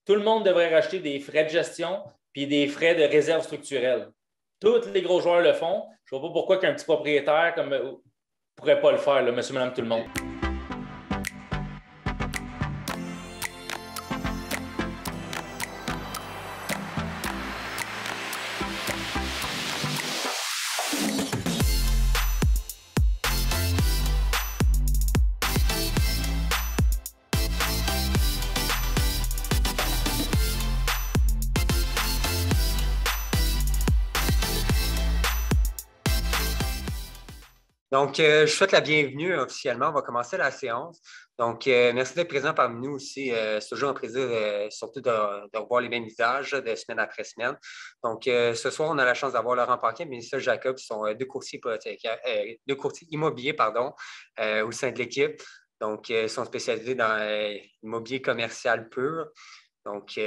tout le monde devrait racheter des frais de gestion puis des frais de réserve structurelle. Tous les gros joueurs le font. Je ne vois pas pourquoi qu'un petit propriétaire comme ne pourrait pas le faire, là, monsieur, madame, tout le monde. Donc, je souhaite la bienvenue officiellement. On va commencer la séance. Donc, merci d'être présent parmi nous aussi. C'est toujours un plaisir, surtout de revoir les mêmes visages de semaine après semaine. Donc, ce soir, on a la chance d'avoir Laurent Paquin et Mélissa Jacob, qui sont deux courtiers immobiliers au sein de l'équipe. Donc, ils sont spécialisés dans l'immobilier commercial pur. Donc,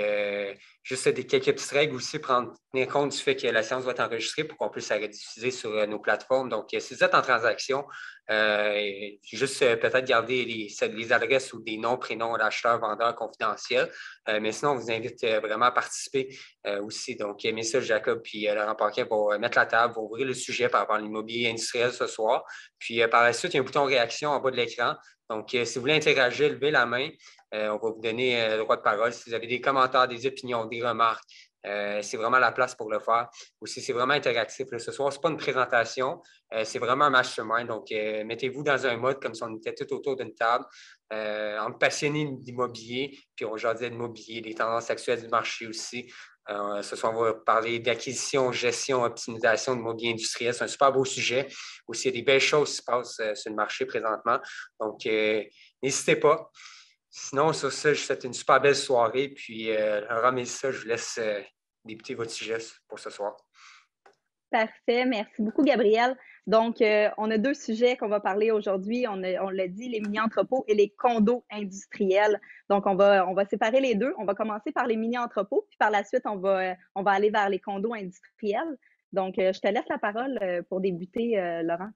juste quelques petites règles aussi, prendre compte du fait que la séance va être enregistrée pour qu'on puisse la rediffuser sur nos plateformes. Donc, si vous êtes en transaction, juste peut-être garder les adresses ou des noms, prénoms d'acheteurs, vendeurs confidentiels. Mais sinon, on vous invite vraiment à participer aussi. Donc, Mélissa Jacob puis Laurent Paquin vont mettre la table, vont ouvrir le sujet par rapport à l'immobilier industriel ce soir. Puis, par la suite, il y a un bouton réaction en bas de l'écran. Donc, si vous voulez interagir, levez la main. On va vous donner le droit de parole. Si vous avez des commentaires, des opinions, des remarques, c'est vraiment la place pour le faire. Aussi, c'est vraiment interactif. Là, ce soir, ce n'est pas une présentation, c'est vraiment un mastermind. Donc, mettez-vous dans un mode comme si on était tout autour d'une table, entre passionnés d'immobilier, puis on jasait d'immobilier, des tendances actuelles du marché aussi. Ce soir, on va parler d'acquisition, gestion, optimisation de l'immobilier industriel. C'est un super beau sujet. Aussi, il y a des belles choses qui se passent sur le marché présentement. Donc, n'hésitez pas. Sinon, sur ça, je vous souhaite une super belle soirée. Puis, Laurent, Mélissa, je vous laisse débuter votre sujet pour ce soir. Parfait. Merci beaucoup, Gabriel. Donc, on a deux sujets qu'on va parler aujourd'hui. On l'a dit, les mini-entrepôts et les condos industriels. Donc, on va séparer les deux. On va commencer par les mini-entrepôts, puis par la suite, on va aller vers les condos industriels. Donc, je te laisse la parole pour débuter, Laurent.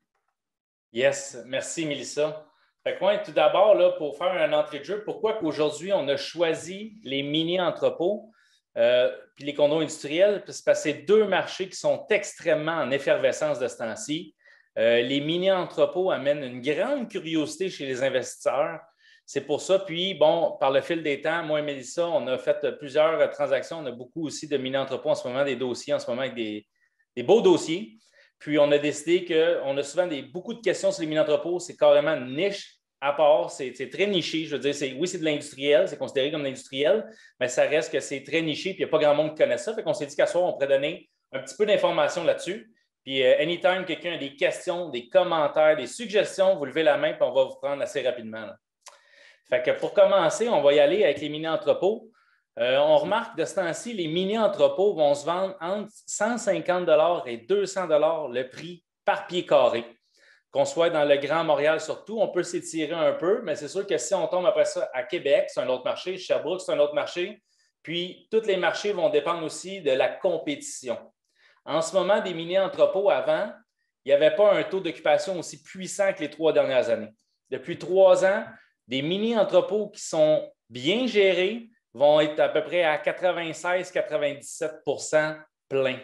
Yes. Merci, Mélissa. Fait que moi, tout d'abord, là, pour faire un entrée de jeu, pourquoi qu'aujourd'hui, on a choisi les mini-entrepôts puis les condos industriels? C'est parce que c'est deux marchés qui sont extrêmement en effervescence de ce temps-ci. Les mini-entrepôts amènent une grande curiosité chez les investisseurs. C'est pour ça. Puis, bon, par le fil des temps, moi et Mélissa, on a fait plusieurs transactions. On a beaucoup aussi de mini-entrepôts en ce moment, des dossiers en ce moment avec des beaux dossiers. Puis, on a décidé qu'on a souvent beaucoup de questions sur les mini-entrepôts. C'est carrément une niche à part. C'est très niché. Je veux dire, oui, c'est de l'industriel. C'est considéré comme de l'industriel, mais ça reste que c'est très niché. Puis, il n'y a pas grand monde qui connaît ça. Fait qu'on s'est dit qu'à ce soir, on pourrait donner un petit peu d'informations là-dessus. Puis, anytime quelqu'un a des questions, des commentaires, des suggestions, vous levez la main puis on va vous prendre assez rapidement, là. Fait que pour commencer, on va y aller avec les mini-entrepôts. On remarque de ce temps-ci, les mini-entrepôts vont se vendre entre 150 $ et 200 $ le prix par pied carré. Qu'on soit dans le Grand Montréal surtout, on peut s'étirer un peu, mais c'est sûr que si on tombe après ça à Québec, c'est un autre marché, Sherbrooke, c'est un autre marché, puis tous les marchés vont dépendre aussi de la compétition. En ce moment, des mini-entrepôts, avant, il n'y avait pas un taux d'occupation aussi puissant que les 3 dernières années. Depuis 3 ans, des mini-entrepôts qui sont bien gérés vont être à peu près à 96-97 % pleins.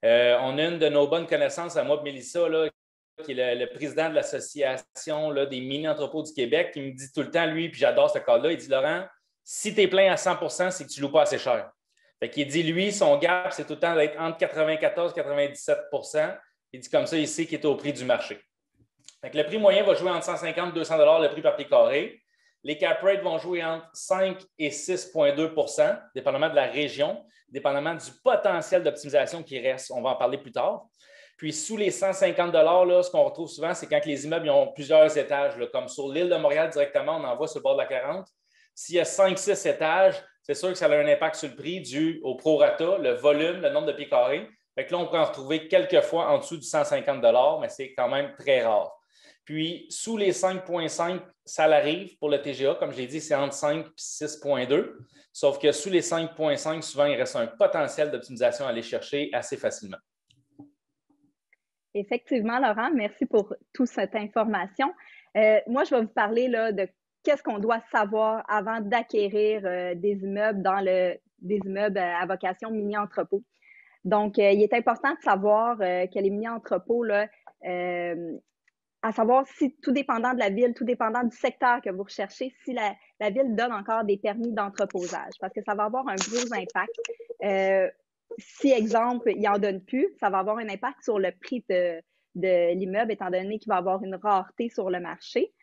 On a une de nos bonnes connaissances à moi, Mélissa, là, qui est le président de l'association des mini-entrepôts du Québec, qui me dit tout le temps, lui, puis j'adore ce cas-là, il dit, Laurent, si tu es plein à 100 %, c'est que tu ne loues pas assez cher. Fait qu'il dit, lui, son gap, c'est tout le temps d'être entre 94 et 97 %. Il dit comme ça, il sait qu'il est au prix du marché. Fait que le prix moyen va jouer entre 150 et 200 $ le prix par pied carré. Les cap rates vont jouer entre 5 et 6,2 %, dépendamment de la région, dépendamment du potentiel d'optimisation qui reste. On va en parler plus tard. Puis, sous les 150 $, là, ce qu'on retrouve souvent, c'est quand les immeubles ont plusieurs étages. Là, comme sur l'île de Montréal directement, on en voit sur le bord de la 40. S'il y a 5-6 étages, c'est sûr que ça a un impact sur le prix dû au prorata, le volume, le nombre de pieds carrés. Fait que là, on peut en retrouver quelques fois en dessous du 150 $, mais c'est quand même très rare. Puis, sous les 5,5, ça l'arrive pour le TGA. Comme je l'ai dit, c'est entre 5 et 6,2. Sauf que sous les 5,5, souvent, il reste un potentiel d'optimisation à aller chercher assez facilement. Effectivement, Laurent, merci pour toute cette information. Moi, je vais vous parler là, de qu'est-ce qu'on doit savoir avant d'acquérir des immeubles des immeubles à vocation mini-entrepôt. Donc, il est important de savoir que les mini-entrepôts, là, à savoir si, tout dépendant de la ville, tout dépendant du secteur que vous recherchez, si la ville donne encore des permis d'entreposage, parce que ça va avoir un gros impact. Si, exemple, il n'en donne plus, ça va avoir un impact sur le prix de l'immeuble, étant donné qu'il va avoir une rareté sur le marché.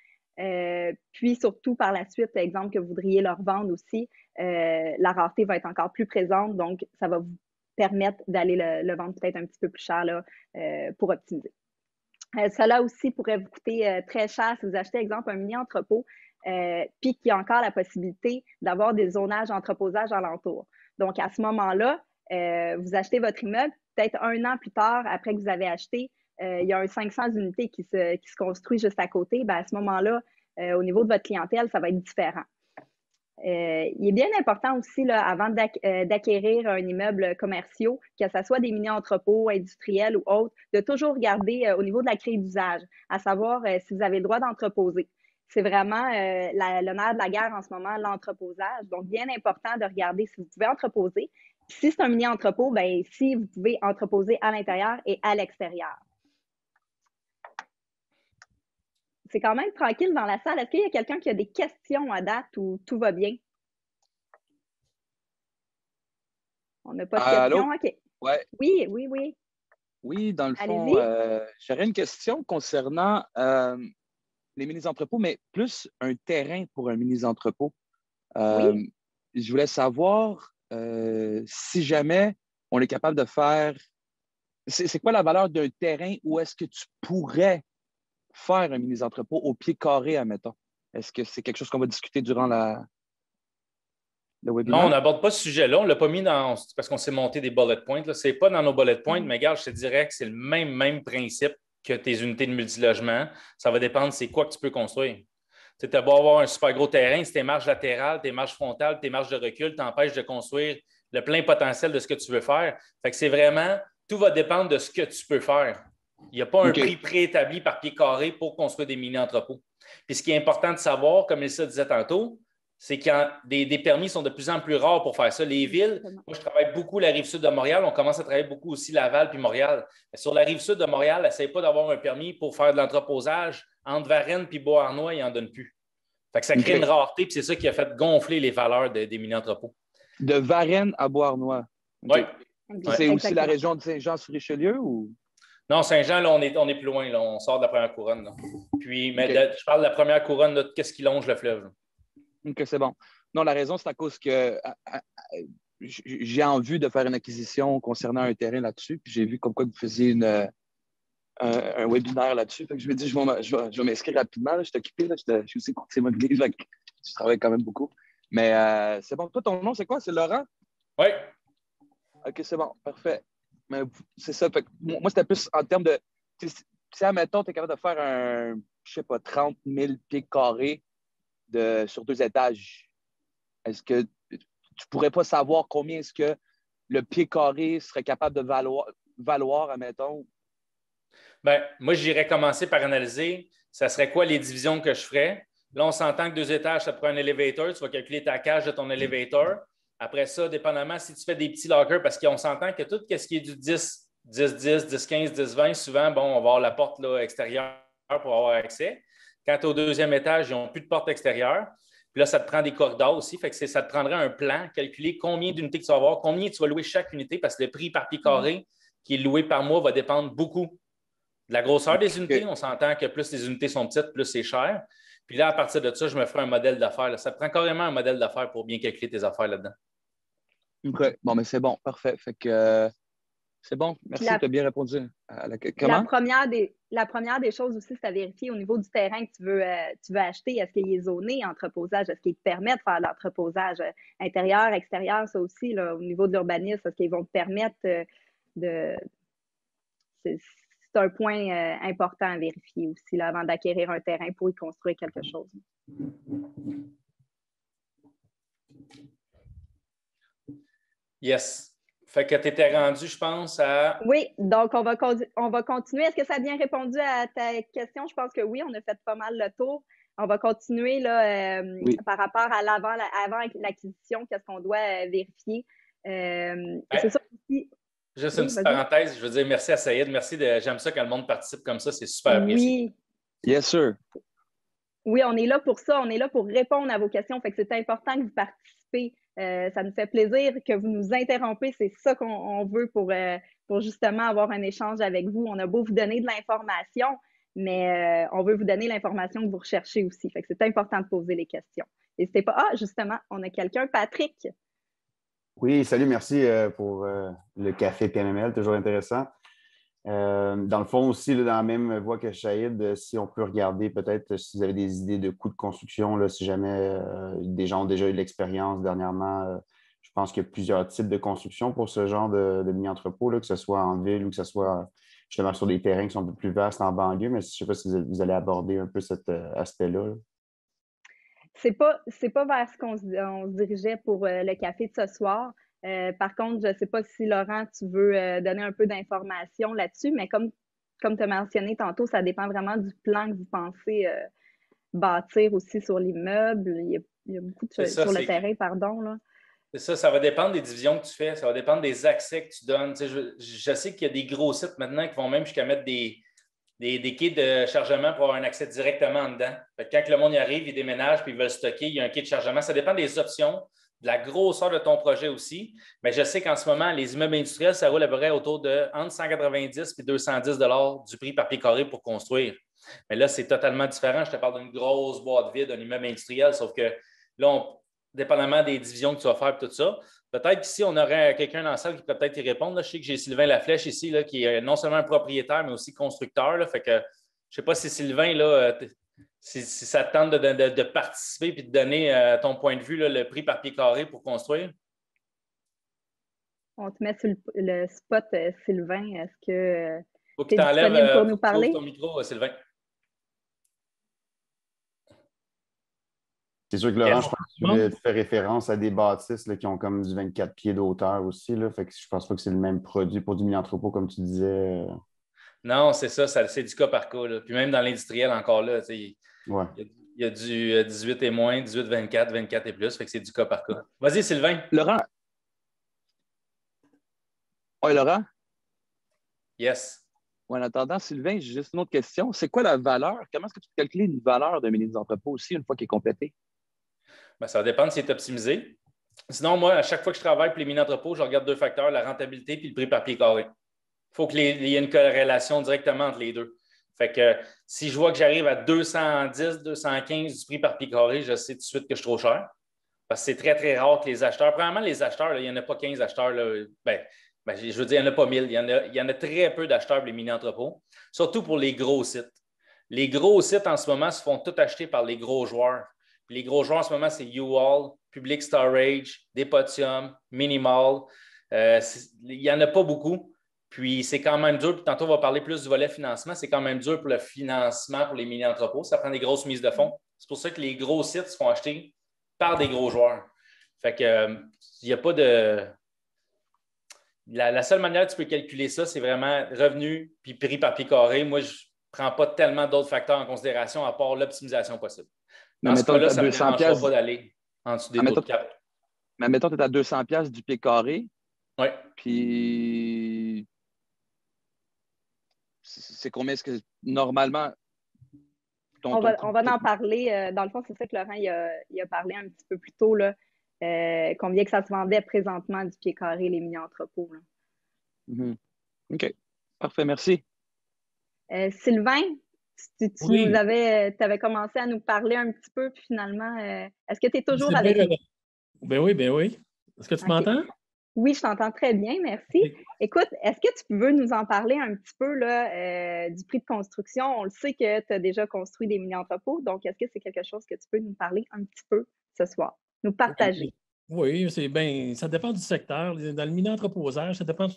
Puis surtout, par la suite, exemple, que vous voudriez leur vendre aussi, la rareté va être encore plus présente, donc ça va vous permettre d'aller le vendre peut-être un petit peu plus cher là, pour optimiser. Cela aussi pourrait vous coûter très cher si vous achetez, exemple, un mini-entrepôt, puis qu'il y a encore la possibilité d'avoir des zonages entreposage alentour. Donc, à ce moment-là, vous achetez votre immeuble, peut-être 1 an plus tard, après que vous avez acheté, il y a un 500 unités qui se construit juste à côté. Bien, à ce moment-là, au niveau de votre clientèle, ça va être différent. Il est bien important aussi, là, avant d'acquérir un immeuble commercial, que ce soit des mini-entrepôts industriels ou autres, de toujours regarder au niveau de la grille d'usage, à savoir si vous avez le droit d'entreposer. C'est vraiment le nerf de la guerre en ce moment, l'entreposage. Donc, bien important de regarder si vous pouvez entreposer. Puis, si c'est un mini-entrepôt, bien, si vous pouvez entreposer à l'intérieur et à l'extérieur. C'est quand même tranquille dans la salle. Est-ce qu'il y a quelqu'un qui a des questions à date ou tout va bien? On n'a pas de questions? OK. Ouais. Oui. Oui, dans le fond, j'aurais une question concernant les mini-entrepôts, mais plus un terrain pour un mini-entrepôt. Oui. Je voulais savoir si jamais on est capable de faire... C'est quoi la valeur d'un terrain où est-ce que tu pourrais faire un mini-entrepôt au pied carré, admettons? Est-ce que c'est quelque chose qu'on va discuter durant le webinaire? Non, on n'aborde pas ce sujet-là. On ne l'a pas mis parce qu'on s'est monté des bullet points. Ce n'est pas dans nos bullet points, mais regarde, je te dirais que c'est le même principe que tes unités de multilogement. Ça va dépendre c'est quoi que tu peux construire. Tu as beau avoir un super gros terrain, si tes marges latérales, tes marges frontales, tes marges de recul t'empêchent de construire le plein potentiel de ce que tu veux faire. Fait que c'est vraiment, tout va dépendre de ce que tu peux faire. Il n'y a pas un prix préétabli par pied carré pour construire des mini-entrepôts. Puis ce qui est important de savoir, comme Elsa disait tantôt, c'est que des permis sont de plus en plus rares pour faire ça. Les villes, moi je travaille beaucoup la Rive-Sud de Montréal, on commence à travailler beaucoup aussi Laval puis Montréal. Mais sur la Rive-Sud de Montréal, n'essaye pas d'avoir un permis pour faire de l'entreposage. Entre Varennes puis Beauharnois, ils n'en donnent plus. Fait que ça crée une rareté, puis c'est ça qui a fait gonfler les valeurs des mini-entrepôts. De Varennes à Beauharnois. Okay. Oui. C'est aussi la région de Saint-Jean-sur-Richelieu ou? Non, Saint-Jean, là, on est plus loin. Là. On sort de la première couronne. Là. Puis, mais je parle de la première couronne, de qu'est-ce qui longe le fleuve. OK, c'est bon. Non, la raison, c'est à cause que j'ai en vue de faire une acquisition concernant un terrain là-dessus. Puis j'ai vu comme quoi vous faisiez un webinaire là-dessus. Fait que je me dis, je vais m'inscrire rapidement. Là. Je suis occupé. Là. Je suis aussi courtier immobilier. Je travaille quand même beaucoup. Mais c'est bon. Toi, ton nom, c'est quoi? C'est Laurent? Oui. OK, c'est bon. Parfait. Mais c'est ça. Fait que moi, c'était plus en termes de... Si, admettons, tu es capable de faire je sais pas, 30 000 pieds carrés sur 2 étages, est-ce que tu pourrais pas savoir combien est-ce que le pied carré serait capable de valoir admettons? Bien, moi, j'irais commencer par analyser, ça serait quoi les divisions que je ferais. Là, on s'entend que 2 étages, ça te prend un élévateur. Tu vas calculer ta cage de ton élévateur. Après ça, dépendamment si tu fais des petits lockers, parce qu'on s'entend que tout ce qui est du 10, 10, 10, 10, 15, 10, 20, souvent, bon, on va avoir la porte là, extérieure pour avoir accès. Quand tu es au 2e étage, ils n'ont plus de porte extérieure. Puis là, ça te prend des corridors aussi. Fait que ça te prendrait un plan, calculer combien d'unités que tu vas avoir, combien tu vas louer chaque unité, parce que le prix par pied carré qui est loué par mois va dépendre beaucoup de la grosseur des unités. On s'entend que plus les unités sont petites, plus c'est cher. Puis là, à partir de ça, je me ferai un modèle d'affaires. Ça te prend carrément un modèle d'affaires pour bien calculer tes affaires là-dedans. OK. Bon, mais c'est bon. Parfait. Fait que c'est bon. Merci, tu as bien répondu à la question. La première des choses aussi, c'est à vérifier au niveau du terrain que tu veux acheter. Est-ce qu'il est zoné entreposage? Est-ce qu'il te permet de faire de l'entreposage intérieur, extérieur? Ça aussi, là, au niveau de l'urbanisme, est-ce qu'ils vont te permettre de... C'est un point important à vérifier aussi là, avant d'acquérir un terrain pour y construire quelque chose. Yes. Fait que tu étais rendu, je pense, à... Oui, donc on va continuer. Est-ce que ça a bien répondu à ta question? Je pense que oui, on a fait pas mal le tour. On va continuer là, Oui. par rapport à avant l'acquisition, qu'est-ce qu'on doit vérifier. C'est ça aussi. Juste Oui, une petite vas-y. parenthèse, je veux dire merci à Saïd. J'aime ça quand le monde participe comme ça, c'est super apprécié. Oui. Yes, sir. Oui, on est là pour ça. On est là pour répondre à vos questions. Fait que c'est important que vous participez. Ça nous fait plaisir que vous nous interrompez. C'est ça qu'on veut pour justement avoir un échange avec vous. On a beau vous donner de l'information, mais on veut vous donner l'information que vous recherchez aussi. Fait que c'est important de poser les questions. N'hésitez pas. Ah, justement, on a quelqu'un, Patrick. Oui, salut, merci pour le café PMML, toujours intéressant. Dans le fond aussi, là, dans la même voie que Shahid, si on peut regarder peut-être si vous avez des idées de coûts de construction, là, si jamais des gens ont déjà eu de l'expérience dernièrement, je pense qu'il y a plusieurs types de construction pour ce genre de mini-entrepôt, là, que ce soit en ville ou que ce soit justement sur des terrains qui sont un peu plus vastes en banlieue, mais je ne sais pas si vous allez aborder un peu cet aspect-là. Là. C'est pas vers ce on se dirigeait pour le café de ce soir. Par contre, je ne sais pas si, Laurent, tu veux donner un peu d'informations là-dessus, mais comme tu as mentionné tantôt, ça dépend vraiment du plan que vous pensez bâtir aussi sur l'immeuble. Il y a beaucoup de choses sur le terrain, pardon. Là. C'est ça, ça va dépendre des divisions que tu fais, ça va dépendre des accès que tu donnes. Tu sais, je sais qu'il y a des gros sites maintenant qui vont même jusqu'à mettre des quais de chargement pour avoir un accès directement en dedans. Fait que quand le monde y arrive, ils déménagent puis ils veulent stocker, il y a un quai de chargement. Ça dépend des options, de la grosseur de ton projet aussi. Mais je sais qu'en ce moment, les immeubles industriels, ça roule à peu près autour de entre 190 et 210 $ du prix par pied carré pour construire. Mais là, c'est totalement différent. Je te parle d'une grosse boîte vide, d'un immeuble industriel, sauf que là, dépendamment des divisions que tu vas faire et tout ça, peut-être qu'ici, on aurait quelqu'un dans la salle qui peut peut-être y répondre. Là, je sais que j'ai Sylvain Laflèche ici, là, qui est non seulement un propriétaire, mais aussi constructeur. Là, fait que je ne sais pas si Sylvain, là, si ça te tente de participer et de donner ton point de vue, là, le prix par pied carré pour construire. On te met sur le spot, Sylvain. Est-ce que tu es disponible pour nous parler? Ouvre ton micro, Sylvain. C'est sûr que Laurent, je pense que tu fais référence à des bâtisses là, qui ont comme du 24 pieds d'auteur aussi. Là, fait que je pense pas que c'est le même produit pour du mini-entrepôt, comme tu disais. Non, c'est ça, c'est du cas par cas. Là. Puis même dans l'industriel, encore là, il y a du 18 et moins, 18, 24, 24 et plus. Fait que c'est du cas par cas. Vas-y, Sylvain. Laurent. Oui, Laurent? Yes. En attendant, Sylvain, j'ai juste une autre question. C'est quoi la valeur? Comment est-ce que tu calcules une valeur d'un mini-entrepôt aussi une fois qu'il est complété? Bien, ça va dépendre si c'est optimisé. Sinon, moi, à chaque fois que je travaille pour les mini-entrepôts, je regarde deux facteurs, la rentabilité et le prix par pied carré. Il faut qu'il y ait une corrélation directement entre les deux. Fait que si je vois que j'arrive à 210, 215 du prix par pied carré, je sais tout de suite que je suis trop cher. Parce que c'est très, très rare que les acheteurs, premièrement, les acheteurs, là, il n'y en a pas 15 acheteurs. Là, je veux dire, il n'y en a pas 1000. Il y en a très peu d'acheteurs pour les mini-entrepôts, surtout pour les gros sites. Les gros sites, en ce moment, se font tout acheter par les gros joueurs. Puis les gros joueurs, en ce moment, c'est U-Haul, Public Storage, Depotium, Minimal. Il n'y en a pas beaucoup. Puis c'est quand même dur. Puis tantôt, on va parler plus du volet financement. C'est quand même dur pour le financement pour les mini-entrepôts. Ça prend des grosses mises de fonds. C'est pour ça que les gros sites se font acheter par des gros joueurs. Fait que il n'y a pas de... La seule manière que tu peux calculer ça, c'est vraiment revenu puis prix par pied carré. Moi, je ne prends pas tellement d'autres facteurs en considération à part l'optimisation possible. Dans ce cas-là, ça ne me dérangera pas d'aller en dessous des taux de cap. Mais mettons que tu es à 200$ du pied carré. Oui. Puis, c'est combien est-ce que normalement... On va en parler. Dans le fond, c'est ça que Laurent il a parlé un petit peu plus tôt. Là. Combien que ça se vendait présentement du pied carré, les mini-entrepôts. OK. Parfait, merci. Sylvain, tu avais commencé à nous parler un petit peu, puis finalement, est-ce que tu es toujours avec nous? Ben oui. Est-ce que tu m'entends? Oui, je t'entends très bien, merci. Oui. Écoute, est-ce que tu veux nous en parler un petit peu là, du prix de construction? On le sait que tu as déjà construit des mini-entrepôts, donc est-ce que c'est quelque chose que tu peux nous parler un petit peu ce soir, nous partager? Oui, ça dépend du secteur. Dans le mini-entreposage, ça dépend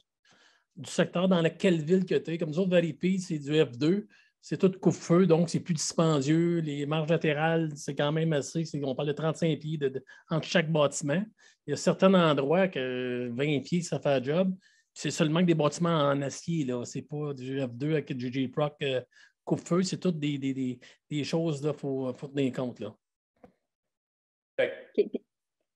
du secteur dans laquelle ville que tu es. Comme nous autres, Valépie, c'est du F2. C'est tout coupe-feu, donc c'est plus dispendieux. Les marges latérales, c'est quand même assez. On parle de 35 pieds entre chaque bâtiment. Il y a certains endroits que 20 pieds, ça fait un job. C'est seulement que des bâtiments en acier. Ce n'est pas du F2 avec du J-Proc coupe-feu, c'est toutes des choses qu'il faut tenir compte. Là. Okay.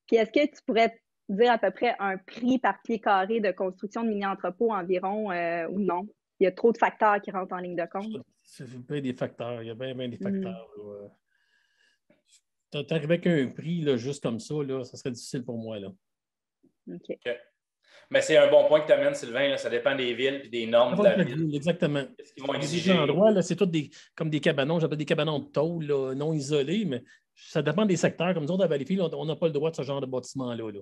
Puis est-ce que tu pourrais dire à peu près un prix par pied carré de construction de mini-entrepôt environ ou non? Il y a trop de facteurs qui rentrent en ligne de compte. C'est bien des facteurs. Il y a bien des facteurs. Tu arrives avec un prix là, juste comme ça, là, ça serait difficile pour moi. Là. OK. Mais c'est un bon point que tu amènes, Sylvain. Là. Ça dépend des villes et des normes de la ville. Exactement. Qu'est-ce qu'ils vont exiger? Des endroits, là, c'est tous comme des cabanons. J'appelle des cabanons de tôle, là, non isolés, mais ça dépend des secteurs. Comme nous autres, à Valleyfield, on n'a pas le droit de ce genre de bâtiment-là. Là.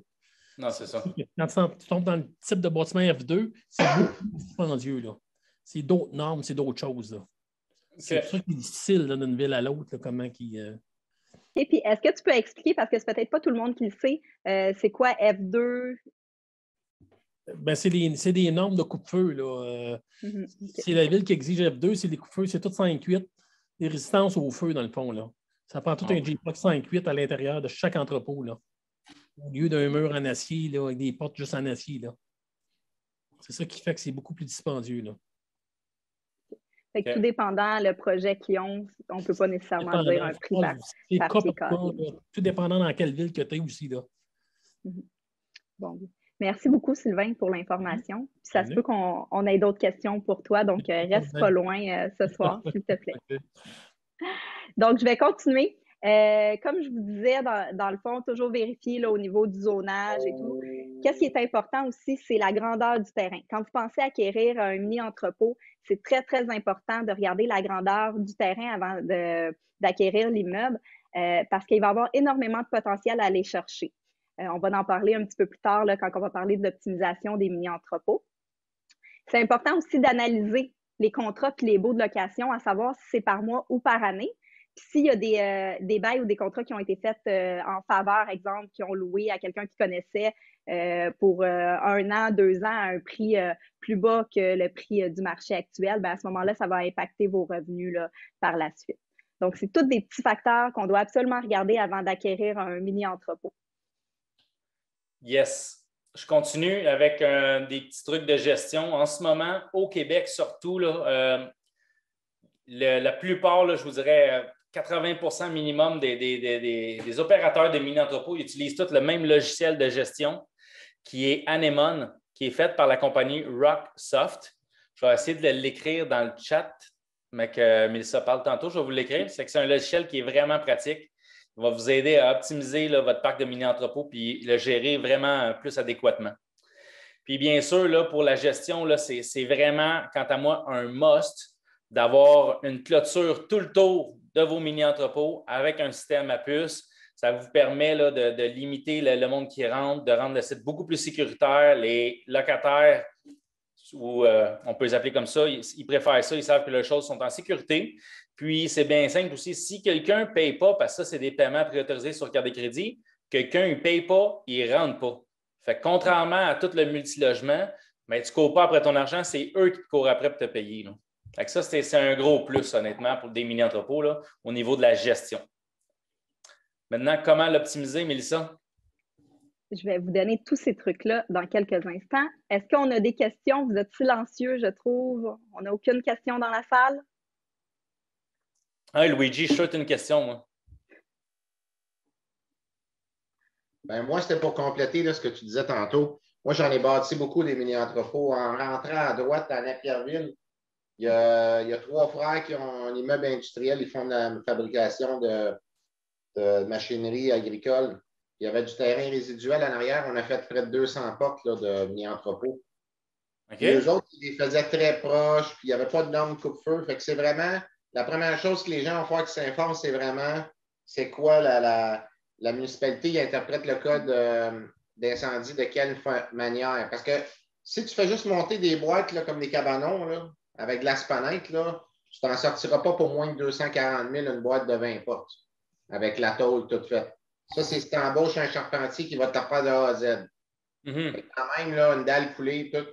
Non, c'est ça. Quand tu tombes dans le type de bâtiment F2, c'est beaucoup plus dispendieux. Là. C'est d'autres normes, c'est d'autres choses. Là. C'est pour ça qu'il est difficile là, d'une ville à l'autre, là, comment qui. Et puis, est-ce que tu peux expliquer, parce que c'est peut-être pas tout le monde qui le sait, c'est quoi F2? Ben, c'est des normes de coupe-feu. Là. Okay. C'est la ville qui exige F2, c'est les coupe-feux, c'est tout 5-8, des résistances au feu, dans le fond. Là. Ça prend tout un J-Pox 5-8 à l'intérieur de chaque entrepôt. Là. Au lieu d'un mur en acier, là, avec des portes juste en acier. Là. C'est ça qui fait que c'est beaucoup plus dispendieux. Là. Fait que tout dépendant le projet qu'ils ont, on ne peut pas nécessairement dire un prix par pied carré. Tout dépendant dans quelle ville que tu es aussi. Là. Bon. Merci beaucoup, Sylvain, pour l'information. Ça se peut qu'on ait d'autres questions pour toi, donc reste pas loin ce soir, s'il te plaît. Donc, je vais continuer. Comme je vous disais, dans le fond, toujours vérifier là, au niveau du zonage et tout. Qu'est-ce qui est important aussi, c'est la grandeur du terrain. Quand vous pensez acquérir un mini-entrepôt, c'est très, très important de regarder la grandeur du terrain avant d'acquérir l'immeuble parce qu'il va y avoir énormément de potentiel à aller chercher. On va en parler un petit peu plus tard là, quand on va parler de l'optimisation des mini-entrepôts. C'est important aussi d'analyser les contrats et les baux de location, à savoir si c'est par mois ou par année. Puis s'il y a des bails ou des contrats qui ont été faits en faveur, exemple, qui ont loué à quelqu'un qui connaissait pour 1 an, 2 ans à un prix plus bas que le prix du marché actuel, bien, à ce moment-là, ça va impacter vos revenus là, par la suite. Donc, c'est tous des petits facteurs qu'on doit absolument regarder avant d'acquérir un mini-entrepôt. Yes. Je continue avec des petits trucs de gestion. En ce moment, au Québec surtout, là, la plupart, là, je vous dirais 80% minimum des opérateurs de mini-entrepôts utilisent tous le même logiciel de gestion qui est Anemone, qui est fait par la compagnie Rocksoft. Je vais essayer de l'écrire dans le chat, mais que Mélissa parle tantôt. Je vais vous l'écrire. C'est un logiciel qui est vraiment pratique. Il va vous aider à optimiser là, votre parc de mini-entrepôts puis le gérer vraiment plus adéquatement. Puis bien sûr, là, pour la gestion, c'est vraiment, quant à moi, un must d'avoir une clôture tout le tour de vos mini-entrepôts avec un système à puce. Ça vous permet là, de limiter le monde qui rentre, de rendre le site beaucoup plus sécuritaire. Les locataires, ou on peut les appeler comme ça, ils préfèrent ça, ils savent que leurs choses sont en sécurité. Puis, c'est bien simple aussi, si quelqu'un ne paye pas, parce que ça, c'est des paiements préautorisés sur carte de crédit, quelqu'un ne paye pas, il ne rentre pas. Fait que contrairement à tout le multilogement, ben, tu ne cours pas après ton argent, c'est eux qui te courent après pour te payer. Là. Fait que ça, c'est un gros plus, honnêtement, pour des mini-entrepôts là, au niveau de la gestion. Maintenant, comment l'optimiser, Mélissa? Je vais vous donner tous ces trucs-là dans quelques instants. Est-ce qu'on a des questions? Vous êtes silencieux, je trouve. On n'a aucune question dans la salle? Hey, Luigi, je souhaite une question, moi. Ben, moi, c'était pour compléter là, ce que tu disais tantôt. Moi, j'en ai bâti beaucoup des mini-entrepôts. En rentrant à droite dans Napierville, il y a 3 frères qui ont un immeuble industriel. Ils font de la fabrication de machinerie agricole. Il y avait du terrain résiduel en arrière. On a fait près de 200 portes là, de mini-entrepôts. Okay. Les autres, ils les faisaient très proches, puis il n'y avait pas de normes coupe-feu. Fait que c'est vraiment la première chose que les gens vont faire qui s'informent, c'est vraiment c'est quoi la municipalité qui interprète le code d'incendie de quelle manière. Parce que si tu fais juste monter des boîtes là, comme des cabanons là, avec de la spanette, là, tu t'en sortiras pas pour moins de 240 000 une boîte de 20 portes avec la tôle toute faite. Ça, c'est si tu embauches un charpentier qui va te faire de A à Z. Quand même, là, une dalle coulée, tout.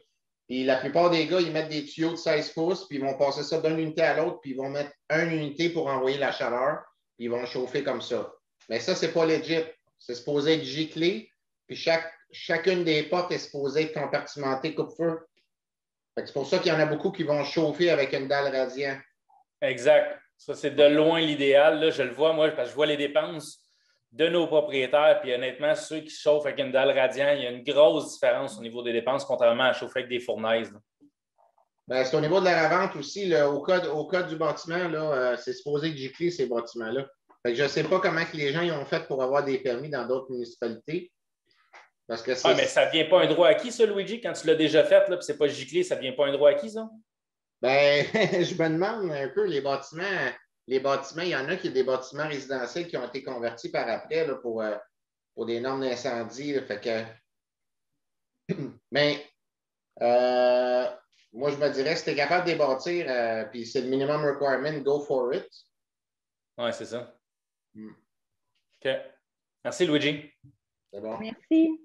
Puis la plupart des gars, ils mettent des tuyaux de 16 pouces, puis ils vont passer ça d'une unité à l'autre, puis ils vont mettre une unité pour envoyer la chaleur, puis ils vont chauffer comme ça. Mais ça, c'est pas legit. C'est supposé être giclé, puis chacune des portes est supposée être compartimentée coupe-feu. C'est pour ça qu'il y en a beaucoup qui vont chauffer avec une dalle radiant. Exact. Ça, c'est de loin l'idéal. Là, je le vois, moi, parce que je vois les dépenses de nos propriétaires. Puis honnêtement, ceux qui chauffent avec une dalle radiant, il y a une grosse différence au niveau des dépenses, contrairement à chauffer avec des fournaises. Ben, c'est au niveau de la revente aussi. Là, au cas du bâtiment, là, c'est supposé gicler ces bâtiments-là. Fait que je ne sais pas comment que les gens ils ont fait pour avoir des permis dans d'autres municipalités. Parce que c'est... mais ça ne devient pas un droit acquis, ça, Luigi, quand tu l'as déjà fait, là, puis c'est pas giclé, ça ne devient pas un droit acquis, ça? Ben, je me demande un peu, les bâtiments, il y en a qui sont des bâtiments résidentiels qui ont été convertis par après là, pour des normes d'incendie. Là, fait que... Mais moi, je me dirais, si tu es capable de les bâtir, puis c'est le minimum requirement, go for it. Oui, c'est ça. OK. Merci, Luigi. C'est bon. Merci.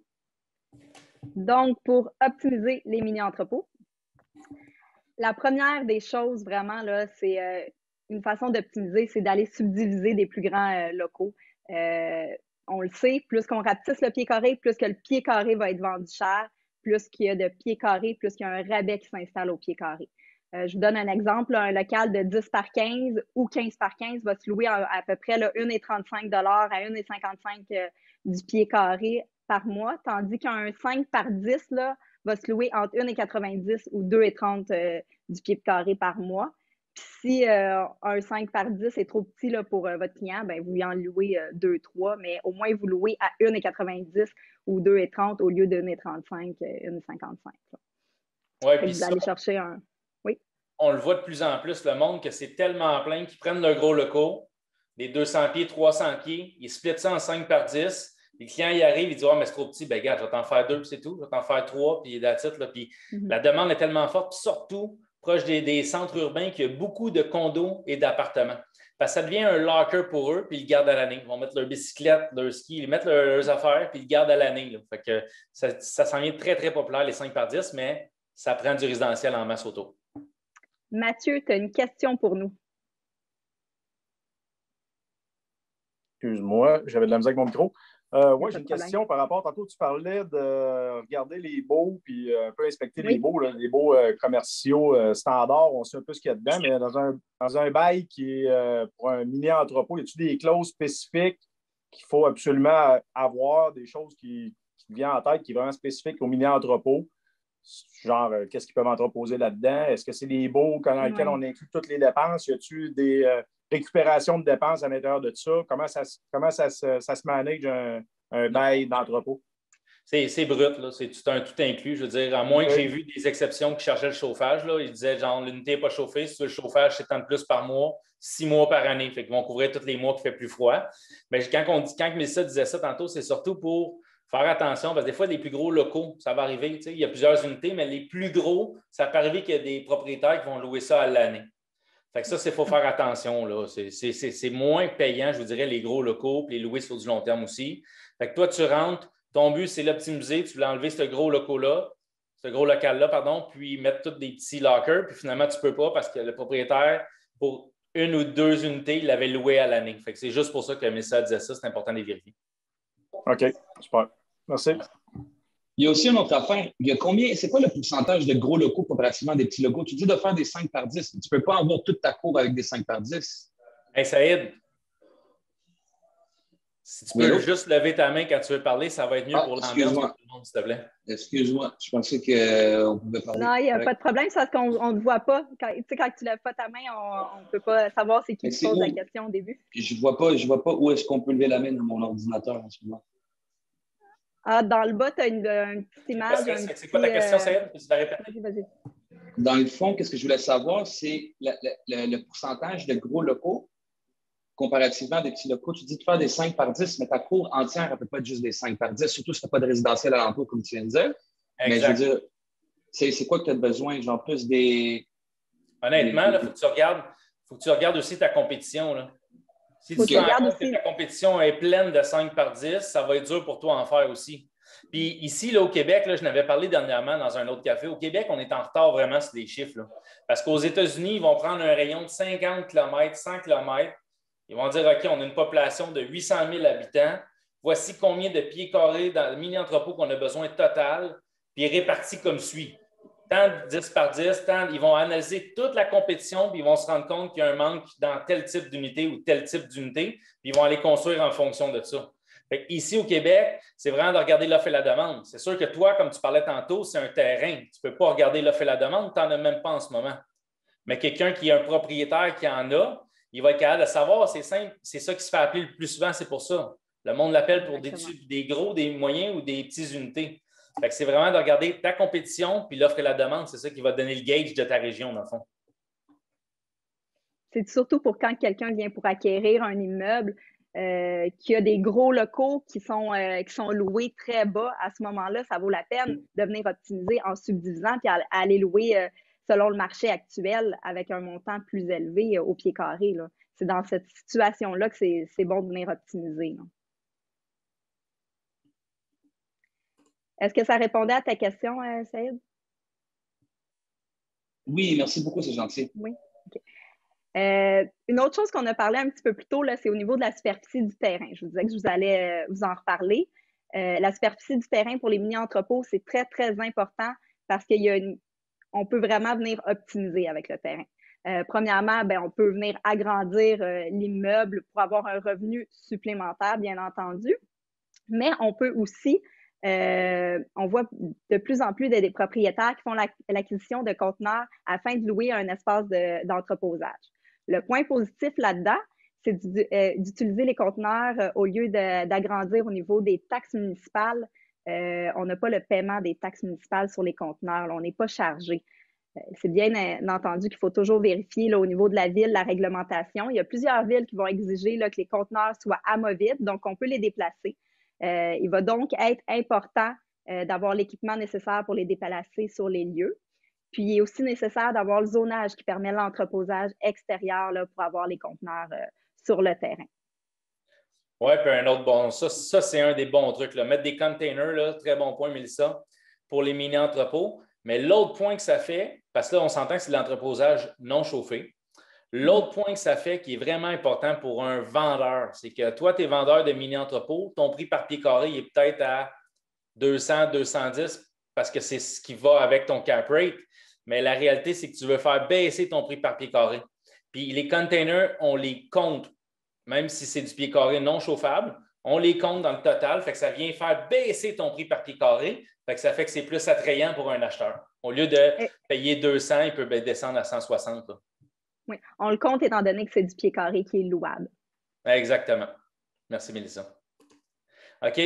Donc, pour optimiser les mini-entrepôts, la première des choses, vraiment, là, c'est une façon d'optimiser, c'est d'aller subdiviser des plus grands locaux. On le sait, plus qu'on rapetisse le pied carré, plus que le pied carré va être vendu cher, plus qu'il y a de pieds carrés, plus qu'il y a un rabais qui s'installe au pied carré. Je vous donne un exemple, là, un local de 10 par 15 ou 15 par 15 va se louer à peu près 1,35 à 1,55 du pied carré par mois, tandis qu'un 5 par 10 là, va se louer entre 1,90 ou 2,30 du pied carré par mois. Puis si un 5 par 10 est trop petit là, pour votre client, ben, vous lui en louez 2-3, mais au moins vous louez à 1,90 ou 2,30 au lieu de 1,35, 1,55. Oui, puis vous allez chercher un... Oui. On le voit de plus en plus, le monde, que c'est tellement plein qu'ils prennent leurs gros locaux, des 200 pieds, 300 pieds, ils splittent ça en 5 par 10. Les clients y arrivent, ils disent « Ah, mais c'est trop petit. » Ben, regarde, je vais t'en faire 2, puis c'est tout. Je vais t'en faire 3, puis that's it, là. Puis la demande est tellement forte, puis surtout proche des centres urbains qu'il y a beaucoup de condos et d'appartements. Parce que ça devient un locker pour eux, puis ils le gardent à l'année. Ils vont mettre leur bicyclette, leur ski, ils mettent leurs affaires, puis ils le gardent à l'année. Là. Fait que ça s'en vient très, très populaire, les 5 par 10, mais ça prend du résidentiel en masse autour. Mathieu, tu as une question pour nous. Excuse-moi, j'avais de la misère avec mon micro. Oui, j'ai une question par rapport, tantôt tu parlais de regarder les baux puis un peu inspecter les baux, là, les baux commerciaux standards, on sait un peu ce qu'il y a dedans, mais dans un bail qui est pour un mini-entrepôt, y a-t-il des clauses spécifiques qu'il faut absolument avoir, des choses qui viennent en tête, qui sont vraiment spécifiques au mini-entrepôt? Genre, qu'est-ce qu'ils peuvent entreposer là-dedans? Est-ce que c'est des baux dans lesquels on inclut toutes les dépenses? Y a-t-il des récupérations de dépenses à l'intérieur de ça? Comment ça se manage un bail d'entrepôt? C'est brut, là. C'est tout inclus. Je veux dire, à moins que j'ai vu des exceptions qui chargeaient le chauffage, là, ils disaient genre l'unité n'est pas chauffée, si tu veux le chauffage, c'est tant de plus par mois, 6 mois par année. Fait qu'ils vont couvrir tous les mois qu'il fait plus froid. Mais quand Mélissa disait ça tantôt, c'est surtout pour faire attention, parce que des fois, les plus gros locaux, ça va arriver. Tu sais, il y a plusieurs unités, mais les plus gros, ça peut arriver qu'il y a des propriétaires qui vont louer ça à l'année. Fait que ça, il faut faire attention. Là. C'est moins payant, je vous dirais, les gros locaux, puis les louer sur du long terme aussi. Fait que toi, tu rentres, ton but, c'est l'optimiser, tu veux enlever ce gros local-là, puis mettre tous des petits lockers, puis finalement, tu ne peux pas parce que le propriétaire, pour 1 ou 2 unités, il l'avait loué à l'année. Fait que c'est juste pour ça que Mélissa disait ça, c'est important de les vérifier. OK, super. Merci. Il y a aussi une autre affaire. C'est quoi le pourcentage de gros locaux comparativement à des petits locaux? Tu dis de faire des 5 par 10. Tu ne peux pas avoir toute ta cour avec des 5 par 10. Hey, Saïd, si tu peux juste lever ta main quand tu veux parler, ça va être mieux pour l'ambiance pour tout le monde, s'il te plaît. Excuse-moi, je pensais qu'on pouvait parler. Non, il n'y a pas de problème, c'est parce qu'on ne te voit pas. Quand tu ne lèves pas ta main, on ne peut pas savoir c'est qui pose la question au début. Je ne vois pas où est-ce qu'on peut lever la main dans mon ordinateur en ce moment. Ah, dans le bas, tu as une petite image. C'est quoi ta question, Saïd? Tu vas répéter. Vas-y. Dans le fond, qu'est-ce que je voulais savoir, c'est le pourcentage de gros locaux comparativement à des petits locaux. Tu dis de faire des 5 par 10, mais ta cour entière, elle ne peut pas être juste des 5 par 10, surtout si tu n'as pas de résidentiel alentour, comme tu viens de dire. Exact. Mais je veux dire, c'est quoi que tu as besoin? Genre plus des... Honnêtement, il faut que tu regardes aussi ta compétition. Là. Si tu regardes que ta compétition est pleine de 5 par 10, ça va être dur pour toi en faire aussi. Puis ici, là, au Québec, là, je n'avais parlé dernièrement dans un autre café. Au Québec, on est en retard vraiment sur les chiffres. Là. Parce qu'aux États-Unis, ils vont prendre un rayon de 50 km, 100 km. Ils vont dire, OK, on a une population de 800 000 habitants. Voici combien de pieds carrés dans le mini-entrepôt qu'on a besoin total, puis répartis comme suit. tant 10 par 10, ils vont analyser toute la compétition, puis ils vont se rendre compte qu'il y a un manque dans tel type d'unité ou tel type d'unité, puis ils vont aller construire en fonction de ça. Fait ici, au Québec, c'est vraiment de regarder l'offre et la demande. C'est sûr que toi, comme tu parlais tantôt, c'est un terrain. Tu ne peux pas regarder l'offre et la demande, tu n'en as même pas en ce moment. Mais quelqu'un qui est un propriétaire qui en a, il va être capable de savoir, c'est simple, c'est ça qui se fait appeler le plus souvent, c'est pour ça. Le monde l'appelle pour des gros, des moyens ou des petites unités. Fait que c'est vraiment de regarder ta compétition, puis l'offre et la demande, c'est ça qui va te donner le gauge de ta région, dans le fond. C'est surtout pour quand quelqu'un vient pour acquérir un immeuble, qui a des gros locaux qui sont loués très bas. À ce moment-là, ça vaut la peine de venir optimiser en subdivisant puis aller louer selon le marché actuel avec un montant plus élevé au pied carré. C'est dans cette situation-là que c'est bon de venir optimiser. Là. Est-ce que ça répondait à ta question, Saïd? Oui, merci beaucoup, c'est gentil. Oui. OK. Une autre chose qu'on a parlé un petit peu plus tôt, c'est au niveau de la superficie du terrain. Je vous disais que je vous allais vous en reparler. La superficie du terrain pour les mini-entrepôts, c'est très, très important parce qu'on peut vraiment venir optimiser avec le terrain. Premièrement, on peut venir agrandir l'immeuble pour avoir un revenu supplémentaire, bien entendu, mais on peut aussi, on voit de plus en plus des propriétaires qui font l'acquisition de conteneurs afin de louer un espace d'entreposage. Le point positif là-dedans, c'est d'utiliser les conteneurs au lieu d'agrandir au niveau des taxes municipales. On n'a pas le paiement des taxes municipales sur les conteneurs. Là, on n'est pas chargé. C'est bien entendu qu'il faut toujours vérifier là, au niveau de la ville, la réglementation. Il y a plusieurs villes qui vont exiger là, que les conteneurs soient amovibles, donc on peut les déplacer. Il va donc être important d'avoir l'équipement nécessaire pour les déplacer sur les lieux. Puis, il est aussi nécessaire d'avoir le zonage qui permet l'entreposage extérieur là, pour avoir les conteneurs sur le terrain. Oui, puis un autre bon, ça c'est un des bons trucs. Là. Mettre des containers, là, très bon point, Mélissa, pour les mini-entrepôts. Mais l'autre point que ça fait, parce que là, on s'entend que c'est de l'entreposage non chauffé. L'autre point que ça fait qui est vraiment important pour un vendeur, c'est que toi, tu es vendeur de mini-entrepôts, ton prix par pied carré il est peut-être à 200, 210 parce que c'est ce qui va avec ton cap rate. Mais la réalité, c'est que tu veux faire baisser ton prix par pied carré. Puis les containers, on les compte, même si c'est du pied carré non chauffable, on les compte dans le total, fait que ça vient faire baisser ton prix par pied carré, fait que ça fait que c'est plus attrayant pour un acheteur. Au lieu de payer 200, il peut descendre à 160. Là. Oui, on le compte étant donné que c'est du pied carré qui est louable. Exactement. Merci, Mélissa. OK.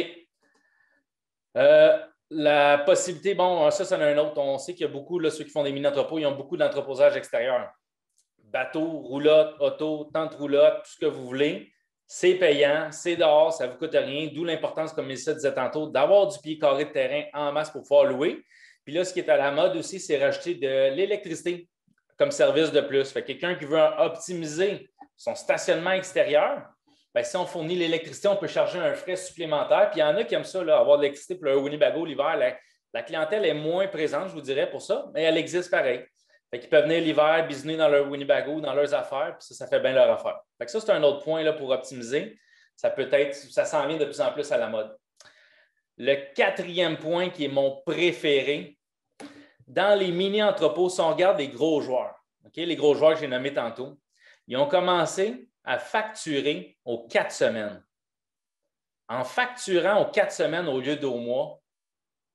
La possibilité, bon, ça, c'en a un autre. On sait qu'il y a beaucoup, là, ceux qui font des mini-entrepôts, ils ont beaucoup d'entreposage extérieur. Bateau, roulotte, auto, tente roulotte, tout ce que vous voulez. C'est payant, c'est dehors, ça ne vous coûte rien. D'où l'importance, comme Mélissa disait tantôt, d'avoir du pied carré de terrain en masse pour pouvoir louer. Puis là, ce qui est à la mode aussi, c'est rajouter de l'électricité comme service de plus. Fait que quelqu'un qui veut optimiser son stationnement extérieur, bien, si on fournit l'électricité, on peut charger un frais supplémentaire. Puis il y en a qui aiment ça, là, avoir de l'électricité pour le Winnebago l'hiver. La clientèle est moins présente, je vous dirais, pour ça, mais elle existe pareil. Fait qu'ils peuvent venir l'hiver, bisouner dans leur Winnebago, dans leurs affaires, puis ça fait bien leur affaire. Fait que ça, c'est un autre point là, pour optimiser. Ça s'en vient de plus en plus à la mode. Le quatrième point qui est mon préféré, dans les mini-entrepôts, si on regarde les gros joueurs, okay, les gros joueurs que j'ai nommés tantôt, ils ont commencé à facturer aux 4 semaines. En facturant aux 4 semaines au lieu d'au mois,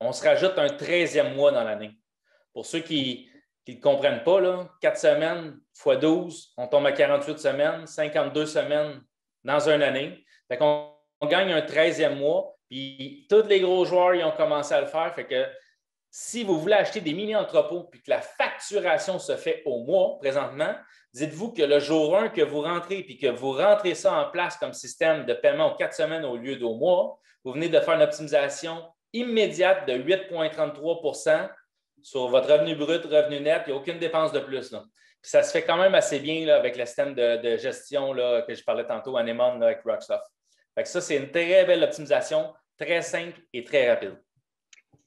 on se rajoute un 13e mois dans l'année. Pour ceux qui ne comprennent pas, là, 4 semaines x 12, on tombe à 48 semaines, 52 semaines dans une année. Fait qu'on gagne un 13e mois, puis tous les gros joueurs ils ont commencé à le faire. Fait que si vous voulez acheter des mini-entrepôts puis que la facturation se fait au mois présentement, dites-vous que le jour 1 que vous rentrez puis que vous rentrez ça en place comme système de paiement aux 4 semaines au lieu d'au mois, vous venez de faire une optimisation immédiate de 8,33 sur votre revenu brut, revenu net. Il n'y a aucune dépense de plus. Là. Puis ça se fait quand même assez bien là, avec le système de gestion là, que je parlais tantôt, Anemone avec Rocksoft. Fait que ça, c'est une très belle optimisation, très simple et très rapide.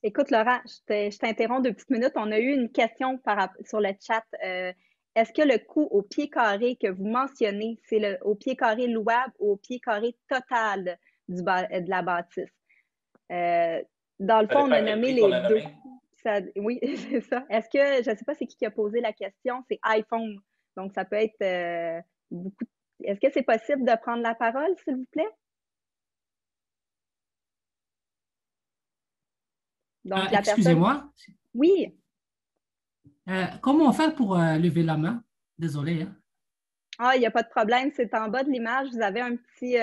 Écoute, Laurent, je t'interromps 2 petites minutes. On a eu une question sur le chat. Est-ce que le coût au pied carré que vous mentionnez, c'est au pied carré louable ou au pied carré total de la bâtisse? Dans le fond, on a nommé les deux. Oui, c'est ça. Est-ce que, je ne sais pas c'est qui a posé la question, c'est iPhone. Donc, ça peut être beaucoup. Est-ce que c'est possible de prendre la parole, s'il vous plaît? Donc, la personne. Excusez-moi, Oui. comment faire pour lever la main? Désolé, hein. Ah, il n'y a pas de problème. C'est en bas de l'image. Vous avez un petit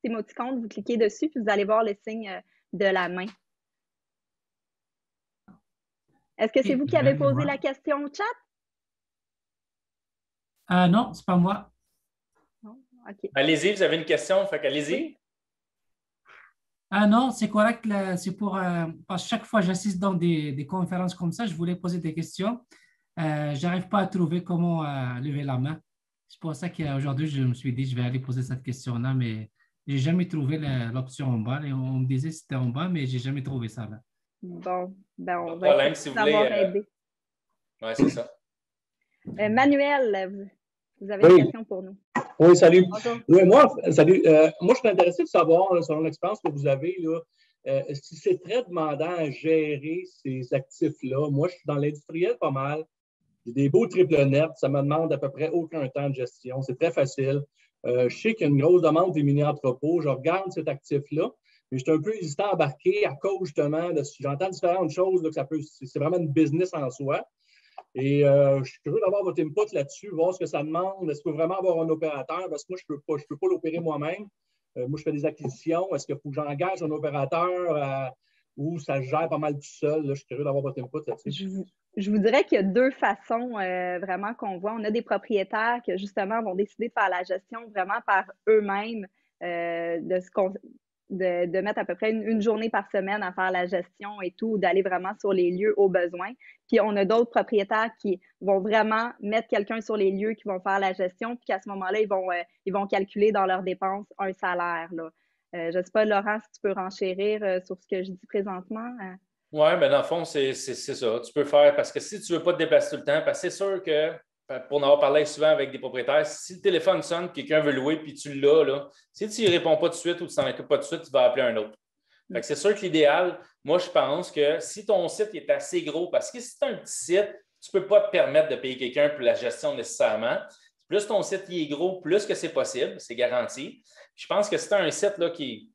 émoticône. Vous cliquez dessus, puis vous allez voir le signe de la main. Est-ce que c'est vous qui avez posé la question au chat? Non, c'est pas moi. Non? OK. Allez-y, vous avez une question, fait qu'allez-y. Oui. Non, c'est correct. C'est pour, parce que chaque fois que j'assiste dans des conférences comme ça, je voulais poser des questions. J'arrive pas à trouver comment lever la main. C'est pour ça qu'aujourd'hui, je me suis dit, je vais aller poser cette question-là, mais j'ai jamais trouvé l'option en bas. Et on me disait que c'était en bas, mais j'ai jamais trouvé ça là. Bon, ben on Pas de va problème, si vous voulez. aider. Oui, c'est ça. Manuel, vous avez une question pour nous. Oui, salut. Bonjour. Oui, salut. Moi, je suis intéressé de savoir, selon l'expérience que vous avez, là, si c'est très demandant à gérer ces actifs-là. Moi, je suis dans l'industriel pas mal. J'ai des beaux triple nets. Ça me demande à peu près aucun temps de gestion. C'est très facile. Je sais qu'il y a une grosse demande des mini-entrepôts. Je regarde cet actif-là, mais je suis un peu hésitant à embarquer à cause justement de j'entends différentes choses, là, que c'est vraiment une business en soi. Et je suis curieux d'avoir votre input là-dessus, voir ce que ça demande. Est-ce qu'il faut vraiment avoir un opérateur? Parce que moi, je peux pas l'opérer moi-même. Moi, je fais des acquisitions. Est-ce qu'il faut que j'engage un opérateur ou ça se gère pas mal tout seul? Là, je suis curieux d'avoir votre input là-dessus. Je vous dirais qu'il y a deux façons vraiment qu'on voit. On a des propriétaires qui, justement, vont décider de faire la gestion vraiment par eux-mêmes, de mettre à peu près une journée par semaine à faire la gestion et tout, d'aller vraiment sur les lieux au besoin. Puis on a d'autres propriétaires qui vont vraiment mettre quelqu'un sur les lieux qui vont faire la gestion, puis qu'à ce moment-là, ils vont calculer dans leurs dépenses un salaire, là. Je ne sais pas, Laurent, si tu peux renchérir sur ce que je dis présentement. Oui, mais dans le fond, c'est ça. Tu peux faire, parce que si tu ne veux pas te déplacer tout le temps, parce que c'est sûr que, pour en avoir parlé souvent avec des propriétaires, si le téléphone sonne, quelqu'un veut louer, puis tu l'as, là, si tu n'y réponds pas tout de suite ou tu t'en occupes pas tout de suite, tu vas appeler un autre. Fait que c'est sûr que l'idéal, moi, je pense que si ton site est assez gros, parce que si c'est un petit site, tu ne peux pas te permettre de payer quelqu'un pour la gestion nécessairement. Plus ton site est gros, plus que c'est possible, c'est garanti. Je pense que si tu as un site là, qui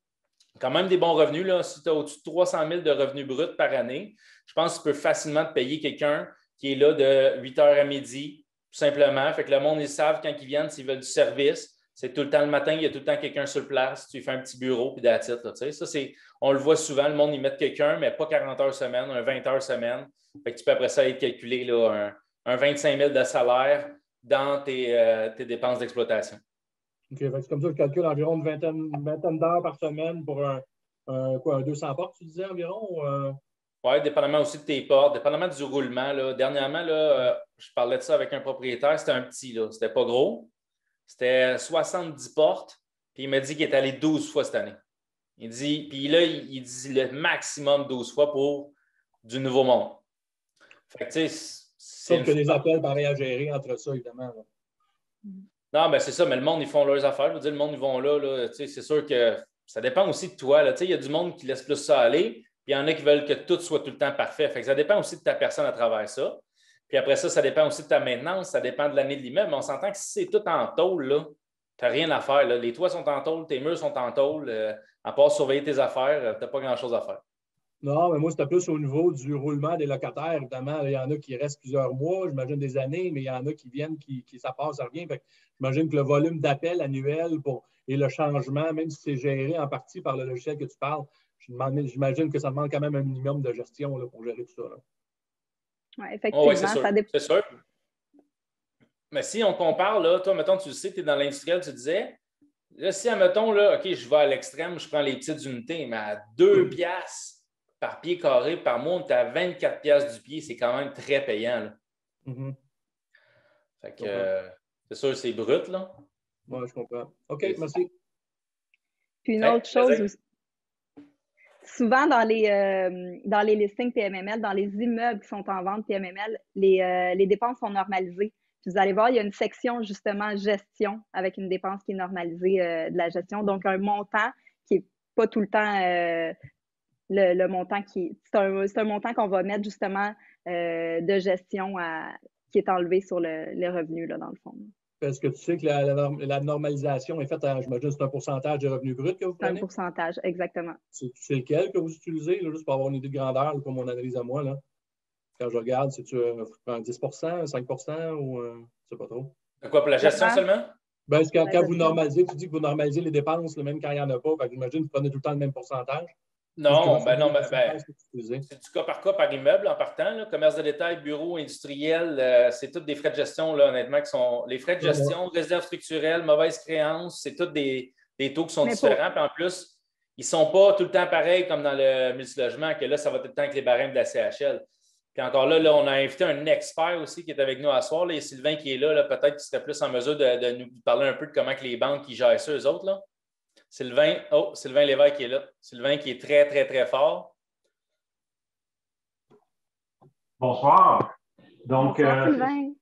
est quand même des bons revenus, là, si tu as au-dessus de 300 000 de revenus bruts par année, je pense que tu peux facilement te payer quelqu'un qui est là de 8 h à midi, tout simplement. Fait que le monde, ils savent quand ils viennent, s'ils veulent du service. C'est tout le temps le matin, il y a tout le temps quelqu'un sur place. Tu fais un petit bureau, puis that's it, là, tu sais. Ça, on le voit souvent, le monde, ils mettent quelqu'un, mais pas 40 heures semaine, un 20 heures semaine. Fait que tu peux après ça aller calculer là, un 25 000 de salaire dans tes dépenses d'exploitation. OK, c'est comme ça, je calcule environ une vingtaine d'heures par semaine pour un 200 portes, tu disais environ? Oui, dépendamment aussi de tes portes, dépendamment du roulement. Là. Dernièrement, là, je parlais de ça avec un propriétaire, c'était un petit, là, c'était pas gros. C'était 70 portes, puis il m'a dit qu'il est allé 12 fois cette année. Il dit, puis là, il dit le maximum 12 fois pour du nouveau monde. Fait que, tu sais, sauf que des appels pareils à gérer entre ça, évidemment. Là. Non, ben c'est ça, mais le monde, ils font leurs affaires. Je veux dire, le monde, ils vont là, tu sais, c'est sûr que ça dépend aussi de toi. Tu sais, il y a du monde qui laisse plus ça aller, puis il y en a qui veulent que tout soit tout le temps parfait. Fait que ça dépend aussi de ta personne à travers ça. Puis après ça dépend aussi de ta maintenance, ça dépend de l'année de l'immeuble. Mais on s'entend que si c'est tout en tôle, là, tu n'as rien à faire. Là. Les toits sont en tôle, tes murs sont en tôle. À part surveiller tes affaires, tu n'as pas grand-chose à faire. Non, mais moi, c'était plus au niveau du roulement des locataires. Évidemment, il y en a qui restent plusieurs mois, j'imagine des années, mais il y en a qui viennent, qui ça passe, ça revient. J'imagine que le volume d'appels annuels et le changement, même si c'est géré en partie par le logiciel que tu parles, j'imagine que ça demande quand même un minimum de gestion là, pour gérer tout ça. Oui, effectivement. Oui, c'est sûr. Mais si on compare, là, toi, mettons, tu sais que tu es dans l'industriel, tu disais, là, si, admettons, là, OK, je vais à l'extrême, je prends les petites unités, mais à 2 piastres par pied carré par mois, on est à 24 piastres du pied, c'est quand même très payant. Là. Mm-hmm. Fait que, c'est sûr, c'est brut, là. Oui, je comprends. OK, merci. Puis une autre chose aussi. Souvent, dans les listings PMML, dans les immeubles qui sont en vente PMML, les dépenses sont normalisées. Puis vous allez voir, il y a une section, justement, gestion, avec une dépense qui est normalisée de la gestion. Donc, un montant qui n'est pas tout le temps le montant c'est un montant qu'on va mettre justement de gestion qui est enlevé sur les revenus, là, dans le fond. Est-ce que tu sais que la normalisation est faite à, j'imagine, c'est un pourcentage de revenus bruts que vous C'est un prenez? pourcentage, exactement. C'est lequel que vous utilisez, là, juste pour avoir une idée de grandeur, pour mon analyse à moi, là? Quand je regarde, c'est-tu 10 5 ou je ne sais pas trop? Quoi, pour la gestion seulement? Ben, quand vous normalisez, tu dis que vous normalisez les dépenses, même quand il n'y en a pas. J'imagine que vous prenez tout le temps le même pourcentage. Non, c'est du cas par immeuble en partant. Là. Commerce de détail, bureau, industriel, c'est tous des frais de gestion, là, honnêtement, qui sont les frais de gestion, réserve structurelle, mauvaise créance, c'est tous des taux qui sont différents. Puis en plus, ils ne sont pas tout le temps pareils comme dans le multilogement, que là, ça va tout le temps avec les barèmes de la CHL. Puis encore là, on a invité un expert aussi qui est avec nous à soir. Là, et Sylvain qui est là, peut-être qu'il serait plus en mesure de nous parler un peu de comment que les banques qui gèrent ça, eux autres. Là. Sylvain Lévesque qui est là. Sylvain qui est très, très, très fort. Bonsoir. Donc, bonsoir, Sylvain.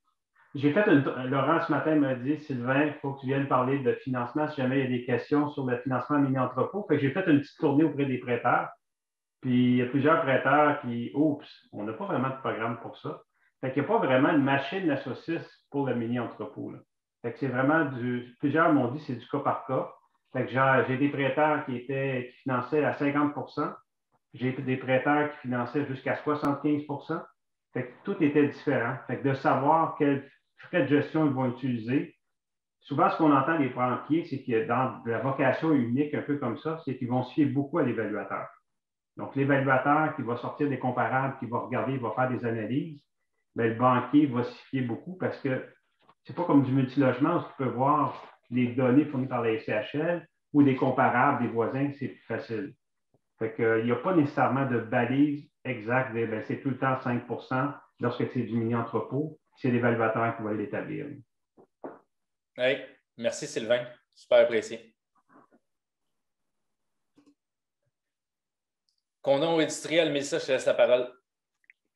J'ai fait Laurent ce matin m'a dit, Sylvain, il faut que tu viennes parler de financement si jamais il y a des questions sur le financement mini-entrepôt. Fait que j'ai fait une petite tournée auprès des prêteurs. Puis il y a plusieurs prêteurs qui, oups, on n'a pas vraiment de programme pour ça. Fait qu'il n'y a pas vraiment une machine à saucisse pour le mini-entrepôt. Là. Fait que c'est vraiment plusieurs m'ont dit c'est du cas par cas. Fait que j'ai des prêteurs qui finançaient à 50 %. J'ai des prêteurs qui finançaient jusqu'à 75 %. Fait que tout était différent. Fait que de savoir quels frais de gestion ils vont utiliser. Souvent, ce qu'on entend des banquiers, c'est que dans la vocation unique, un peu comme ça, c'est qu'ils vont se fier beaucoup à l'évaluateur. Donc, l'évaluateur qui va sortir des comparables, qui va regarder, il va faire des analyses, bien, le banquier va s'y fier beaucoup parce que c'est pas comme du multilogement où tu peux voir les données fournies par la SCHL ou des comparables des voisins, c'est plus facile. Fait qu'il n'y a pas nécessairement de balise exacte, c'est tout le temps 5 % lorsque c'est du mini-entrepôt. C'est l'évaluateur qui va l'établir. Oui, merci Sylvain. Super apprécié. Condo industriel, Mélissa, je te laisse la parole.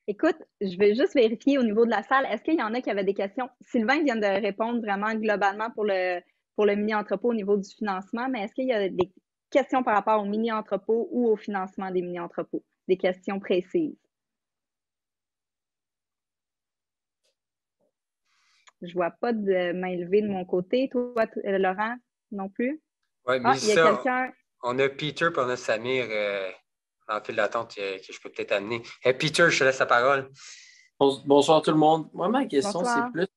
Écoute, je vais juste vérifier au niveau de la salle. Est-ce qu'il y en a qui avaient des questions? Sylvain vient de répondre vraiment globalement pour le mini-entrepôt au niveau du financement, mais est-ce qu'il y a des questions par rapport au mini-entrepôt ou au financement des mini-entrepôts? Des questions précises. Je ne vois pas de main levée de mon côté. Toi, Laurent, non plus? Oui, mais il y a quelqu'un. On a Peter et on a Samir en file d'attente que je peux peut-être amener. Hey, Peter, je te laisse la parole. Bonsoir tout le monde. Moi, ma question, c'est plus...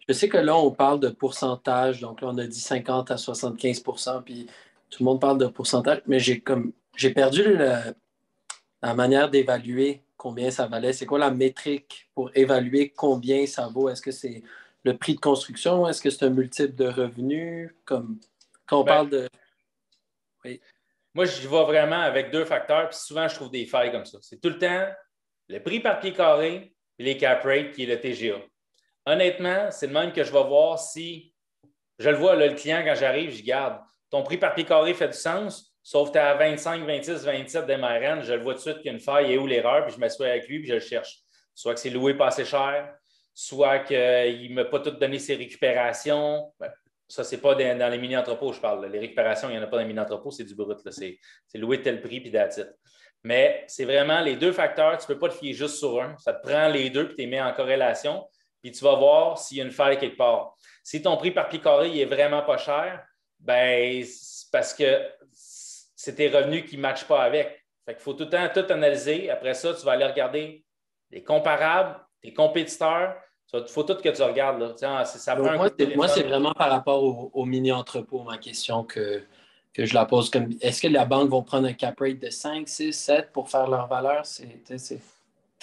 je sais que là, on parle de pourcentage. Donc là, on a dit 50 à 75 %, puis tout le monde parle de pourcentage, mais j'ai perdu la manière d'évaluer combien ça valait. C'est quoi la métrique pour évaluer combien ça vaut? Est-ce que c'est le prix de construction? Est-ce que c'est un multiple de revenus? Comme quand on parle de... Oui. Moi, je vais vraiment avec deux facteurs, puis souvent, je trouve des failles comme ça. C'est tout le temps le prix par pied carré et les cap rates, qui est le TGA. Honnêtement, c'est le même que je vais voir si, je le vois, là, le client, quand j'arrive, je garde. Ton prix par pied carré fait du sens, sauf que tu es à 25, 26, 27 d'MRN, je le vois tout de suite qu'il y a une faille et où l'erreur, puis je m'assois avec lui, puis je le cherche. Soit que c'est loué pas assez cher, soit qu'il ne m'a pas tout donné ses récupérations. Ben, ça, c'est pas dans les mini-entrepôts, je parle. Les récupérations, il n'y en a pas dans les mini-entrepôts, c'est du brut. C'est loué tel prix, puis that's it. Mais c'est vraiment les deux facteurs. Tu ne peux pas te fier juste sur un. Ça te prend les deux, puis tu les mets en corrélation, puis tu vas voir s'il y a une faille quelque part. Si ton prix par pied carré il est vraiment pas cher, ben c'est parce que c'est tes revenus qui ne matchent pas avec. Fait qu'il faut tout le temps tout analyser. Après ça, tu vas aller regarder les comparables, tes compétiteurs. Il faut tout que tu regardes. Là. Ça prend moi, c'est vraiment par rapport au mini-entrepôt, ma question que je la pose. Est-ce que les banques vont prendre un cap rate de 5, 6, 7 pour faire leur valeur?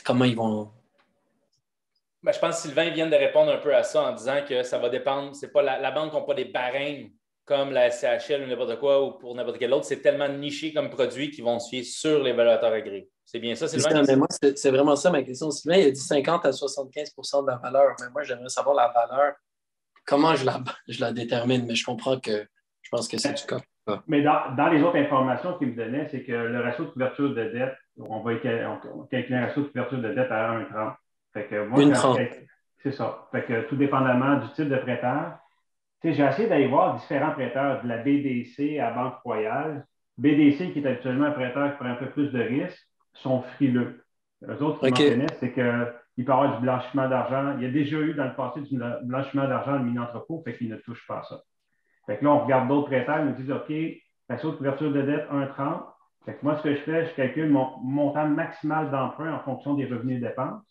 Comment ils vont... Ben, je pense que Sylvain vient de répondre un peu à ça en disant que ça va dépendre. C'est pas la banque n'a pas des barèmes comme la SCHL ou n'importe quoi ou pour n'importe quel autre. C'est tellement niché comme produit qu'ils vont se fier sur l'évaluateur agréé. C'est bien ça, Sylvain? Mais moi, c'est vraiment ça ma question. Sylvain, il a dit 50 à 75 % de la valeur. Mais moi, j'aimerais savoir la valeur. Comment je la détermine? Mais je comprends que je pense que c'est du cas. Mais dans les autres informations qu'il me donnait, c'est que le ratio de couverture de dette, on calcule un ratio de couverture de dette à 1,30. Fait que moi, 1,30. C'est ça. Fait que tout dépendamment du type de prêteur, j'ai essayé d'aller voir différents prêteurs, de la BDC à Banque Royale. BDC, qui est habituellement un prêteur qui prend un peu plus de risques, sont frileux. Eux autres qui mentionnaient, c'est qu'il peut y avoir du blanchiment d'argent. Il y a déjà eu dans le passé du blanchiment d'argent de mini-entrepôt, fait qu'ils ne touchent pas à ça. Fait que là, on regarde d'autres prêteurs, ils nous disent OK, ratio de couverture de dette 1,30. Fait que moi, ce que je fais, je calcule mon montant maximal d'emprunt en fonction des revenus et dépenses.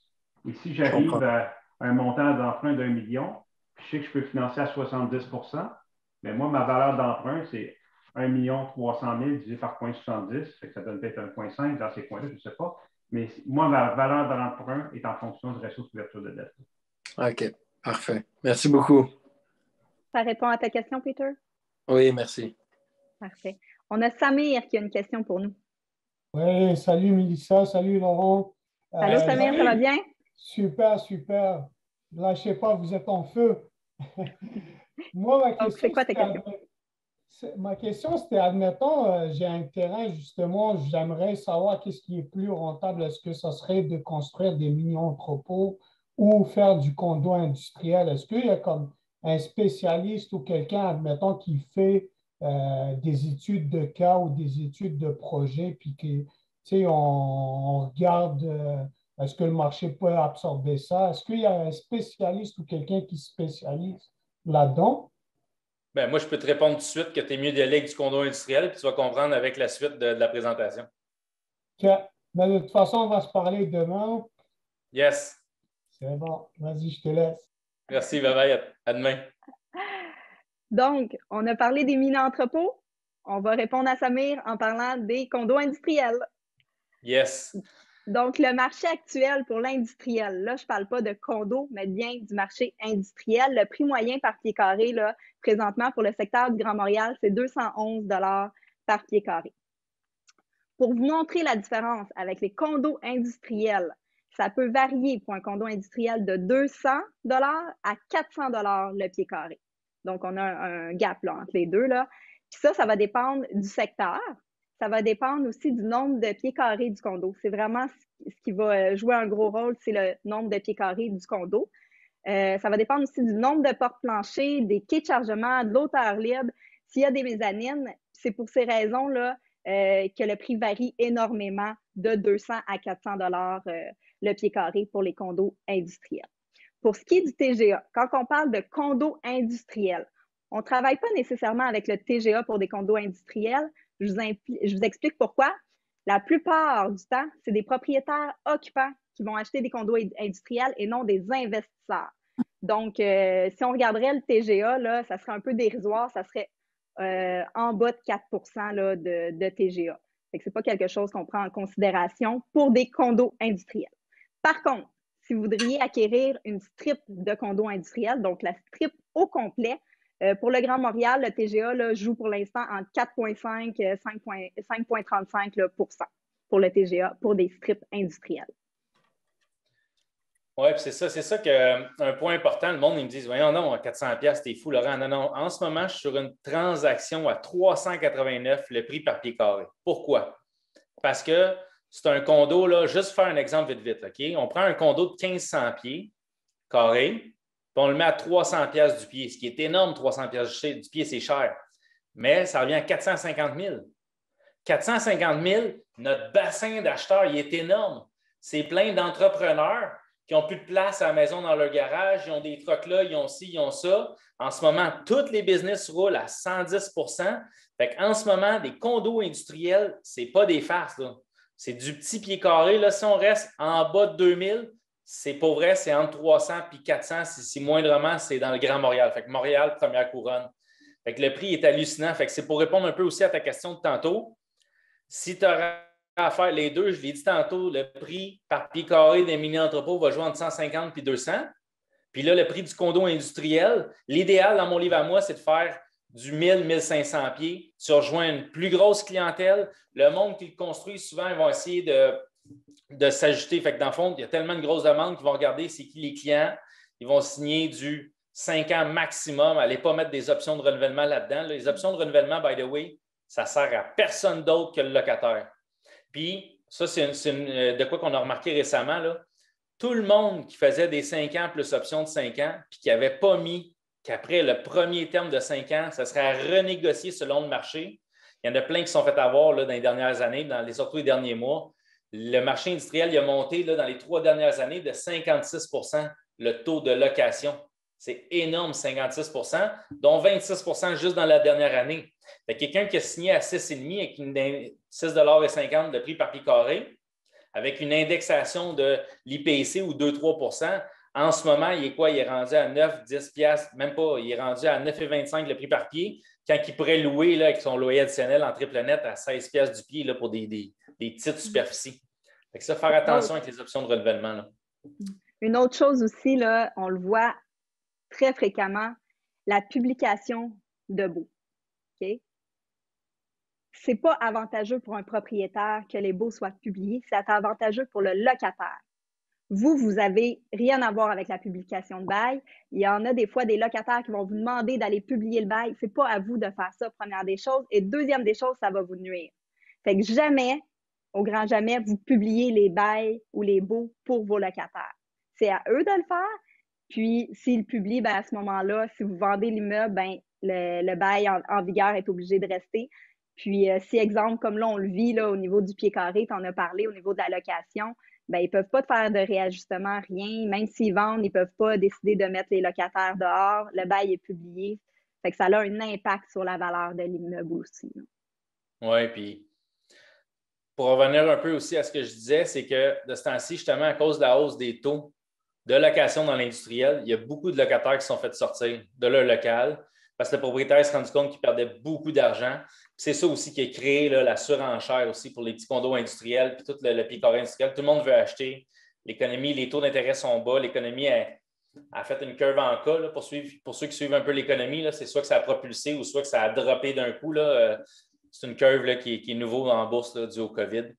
Et si j'arrive à un montant d'emprunt d'1 million, puis je sais que je peux financer à 70 mais moi, ma valeur d'emprunt, c'est 1 300 000 divisé par 0,70. Fait que ça donne peut-être 1,5 dans ces coins-là, je ne sais pas. Mais moi, ma valeur d'emprunt est en fonction du ratio de couverture de dette. OK, parfait. Merci beaucoup. Ça répond à ta question, Peter? Oui, merci. Parfait. On a Samir qui a une question pour nous. Oui, salut Mélissa, salut Laurent. Allô Samir, ça va bien? Super, super. Lâchez pas, vous êtes en feu. Moi, ma question, c'est quoi ta question? Ma question, c'était, admettons, j'ai un terrain, justement, j'aimerais savoir qu'est-ce qui est plus rentable. Est-ce que ça serait de construire des mini-entrepôts ou faire du condo industriel? Est-ce qu'il y a comme un spécialiste ou quelqu'un, admettons, qui fait des études de cas ou des études de projet, puis que, tu sais, on regarde, est-ce que le marché peut absorber ça? Est-ce qu'il y a un spécialiste ou quelqu'un qui se spécialise là-dedans? Ben, moi, je peux te répondre tout de suite que tu es mieux d'aller avec du condo industriel, puis tu vas comprendre avec la suite de la présentation. OK. Mais de toute façon, on va se parler demain. Yes. C'est bon. Vas-y, je te laisse. Merci, bye-bye. À demain. Donc, on a parlé des mini-entrepôts. On va répondre à Samir en parlant des condos industriels. Yes. Donc, le marché actuel pour l'industriel, là, je ne parle pas de condos, mais bien du marché industriel. Le prix moyen par pied carré, là, présentement, pour le secteur du Grand Montréal, c'est 211 $ par pied carré. Pour vous montrer la différence avec les condos industriels, ça peut varier pour un condo industriel de 200 $ à 400 $ le pied carré. Donc, on a un gap là, entre les deux. Là. Puis ça va dépendre du secteur. Ça va dépendre aussi du nombre de pieds carrés du condo. C'est vraiment ce qui va jouer un gros rôle, c'est le nombre de pieds carrés du condo. Ça va dépendre aussi du nombre de portes planchers, des quais de chargement, de l'hauteur libre. S'il y a des mezzanines, c'est pour ces raisons-là que le prix varie énormément de 200 à 400 $ le pied carré pour les condos industriels. Pour ce qui est du TGA, quand on parle de condos industriels, on ne travaille pas nécessairement avec le TGA pour des condos industriels. Je vous explique pourquoi. La plupart du temps, c'est des propriétaires occupants qui vont acheter des condos industriels et non des investisseurs. Donc, si on regarderait le TGA, là, ça serait un peu dérisoire, ça serait en bas de 4 % là, de TGA. Ce n'est pas quelque chose qu'on prend en considération pour des condos industriels. Par contre, si vous voudriez acquérir une strip de condos industriels, donc la strip au complet, pour le Grand Montréal, le TGA là, joue pour l'instant entre 4,5 et 5,35 % pour le TGA pour des strips industriels. Oui, puis c'est ça qu'un point important, le monde, ils me disent, voyons, non, 400$, t'es fou, Laurent. Non, non, en ce moment, je suis sur une transaction à 389 le prix par pied carré. Pourquoi? Parce que c'est un condo, là, juste faire un exemple vite, OK? On prend un condo de 1500 pieds carrés, puis on le met à 300$ du pied, ce qui est énorme, 300$ du pied, c'est cher. Mais ça revient à 450 000. 450 000, notre bassin d'acheteurs, il est énorme. C'est plein d'entrepreneurs qui n'ont plus de place à la maison dans leur garage, ils ont des trucks là, ils ont ci, ils ont ça. En ce moment, tous les business roulent à 110 %. Fait qu'en ce moment, des condos industriels, ce n'est pas des farces, là. C'est du petit pied carré. Là. Si on reste en bas de 2000, c'est pas vrai, c'est entre 300 et 400. Si moindrement, c'est dans le Grand Montréal. Fait que Montréal, première couronne. Fait que le prix est hallucinant. Fait que c'est pour répondre un peu aussi à ta question de tantôt. Si tu as à faire les deux, je l'ai dit tantôt, le prix par pied carré des mini-entrepôts va jouer entre 150 et 200. Puis là, le prix du condo industriel, l'idéal dans mon livre à moi, c'est de faire du 1000-1500 pieds. Tu rejoins une plus grosse clientèle. Le monde qui le construit, souvent, ils vont essayer de s'ajouter. Fait que dans le fond, il y a tellement de grosses demandes qu'ils vont regarder c'est qui les clients. Ils vont signer du 5 ans maximum. Allez pas mettre des options de renouvellement là-dedans. Les options de renouvellement, by the way, ça ne sert à personne d'autre que le locataire. Puis, ça, c'est de quoi qu'on a remarqué récemment. Là. Tout le monde qui faisait des 5 ans plus options de 5 ans, puis qui n'avait pas mis qu'après le premier terme de 5 ans, ça serait à renégocier selon le marché, Il y en a plein qui sont fait avoir là, dans les dernières années, surtout les derniers mois. Le marché industriel il a monté là, dans les 3 dernières années de 56 le taux de location. C'est énorme, 56 dont 26 juste dans la dernière année. Quelqu'un qui a signé à 6,5 avec 6,50 $, le prix par pied carré, avec une indexation de l'IPC ou 2-3 en ce moment, il est quoi? Il est rendu à 9, 10 piastres, même pas. Il est rendu à 9,25 le prix par pied, quand il pourrait louer là, avec son loyer additionnel en triple net à 16 piastres du pied là, pour des petites superficies. Fait que ça, faire attention avec les options de renouvellement. Là. Une autre chose aussi, là, on le voit très fréquemment, la publication de baux. Okay? Ce n'est pas avantageux pour un propriétaire que les baux soient publiés, c'est avantageux pour le locataire. Vous n'avez rien à voir avec la publication de bail. Il y en a des fois des locataires qui vont vous demander d'aller publier le bail. Ce n'est pas à vous de faire ça, première des choses. Et deuxième des choses, ça va vous nuire. Fait que jamais, au grand jamais, vous publiez les bails ou les baux pour vos locataires. C'est à eux de le faire. Puis, s'ils le publient, ben, à ce moment-là, si vous vendez l'immeuble, ben, le bail en vigueur est obligé de rester. Puis, si, exemple, comme là, on le vit là, au niveau du pied carré, tu en as parlé, au niveau de la location, ben, ils ne peuvent pas faire de réajustement, rien. Même s'ils vendent, ils ne peuvent pas décider de mettre les locataires dehors. Le bail est publié. Fait que ça a un impact sur la valeur de l'immeuble aussi. Oui, puis pour revenir un peu aussi à ce que je disais, c'est que de ce temps-ci, justement, à cause de la hausse des taux de location dans l'industriel, il y a beaucoup de locataires qui sont fait sortir de leur local parce que le propriétaire s'est rendu compte qu'il perdait beaucoup d'argent. C'est ça aussi qui a créé là, la surenchère aussi pour les petits condos industriels puis tout le pied carré industriel. Tout le monde veut acheter. L'économie, les taux d'intérêt sont bas. L'économie a fait une curve en cas. Là, pour ceux qui suivent un peu l'économie, c'est soit que ça a propulsé ou soit que ça a droppé d'un coup. Là, c'est une curve là, qui est nouveau en bourse là, due au COVID.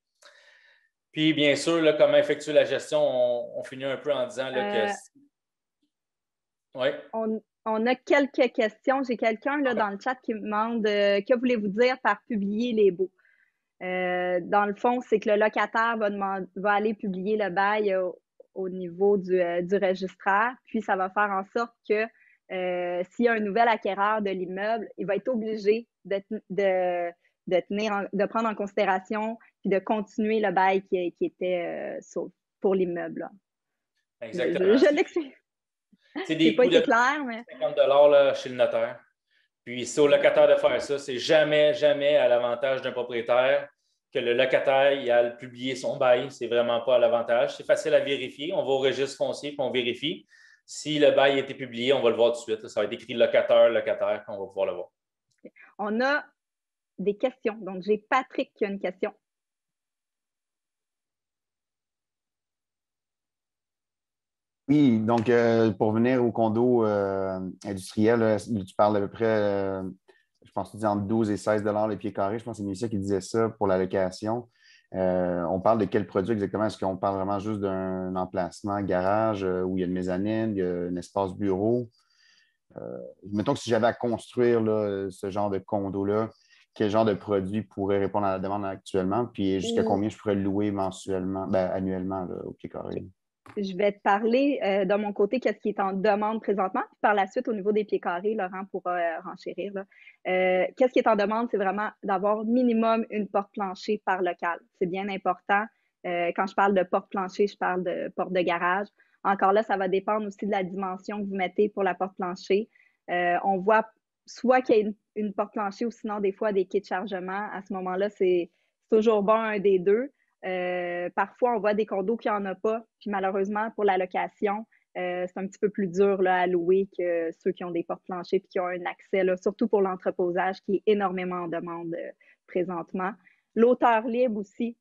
Puis, bien sûr, là, comment effectuer la gestion, on finit un peu en disant là, que... Oui. On a quelques questions. J'ai quelqu'un là, dans le chat qui me demande que voulez-vous dire par publier les baux? Dans le fond, c'est que le locataire va aller publier le bail au niveau du registraire, puis ça va faire en sorte que s'il y a un nouvel acquéreur de l'immeuble, il va être obligé de prendre en considération puis de continuer le bail qui était pour l'immeuble. Exactement. Je l'explique. C'est des pas coûts été de clair, mais... 50 $ là, chez le notaire. Puis c'est au locataire de faire ça. C'est jamais, jamais à l'avantage d'un propriétaire que le locataire il aille publier son bail. C'est vraiment pas à l'avantage. C'est facile à vérifier. On va au registre foncier puis on vérifie. Si le bail a été publié, on va le voir tout de suite. Ça va être écrit locataire, qu'on va pouvoir le voir. On a des questions. Donc, j'ai Patrick qui a une question. Oui, donc pour venir au condo industriel, tu parles à peu près, je pense que tu dis entre 12 et 16 $ le pied carré. Je pense que c'est Mélissa qui disait ça pour la location. On parle de quel produit exactement? Est-ce qu'on parle vraiment juste d'un emplacement garage où il y a une mezzanine, il y a un espace bureau? Mettons que si j'avais à construire là, ce genre de condo-là, quel genre de produit pourrait répondre à la demande actuellement? Puis jusqu'à combien je pourrais le louer mensuellement, annuellement là, au pied carré? Je vais te parler de mon côté, qu'est-ce qui est en demande présentement. Puis par la suite, au niveau des pieds carrés, Laurent pourra renchérir. Qu'est-ce qui est en demande? C'est vraiment d'avoir minimum une porte plancher par local. C'est bien important. Quand je parle de porte plancher, je parle de porte de garage. Encore là, ça va dépendre aussi de la dimension que vous mettez pour la porte plancher. On voit soit qu'il y a une porte plancher ou sinon des fois des quais de chargement. À ce moment-là, c'est toujours bon un des deux. Parfois, on voit des condos qui n'en ont pas. Puis malheureusement, pour la location, c'est un petit peu plus dur là, à louer que ceux qui ont des portes planchers et qui ont un accès, là, surtout pour l'entreposage qui est énormément en demande présentement. L'hauteur libre aussi,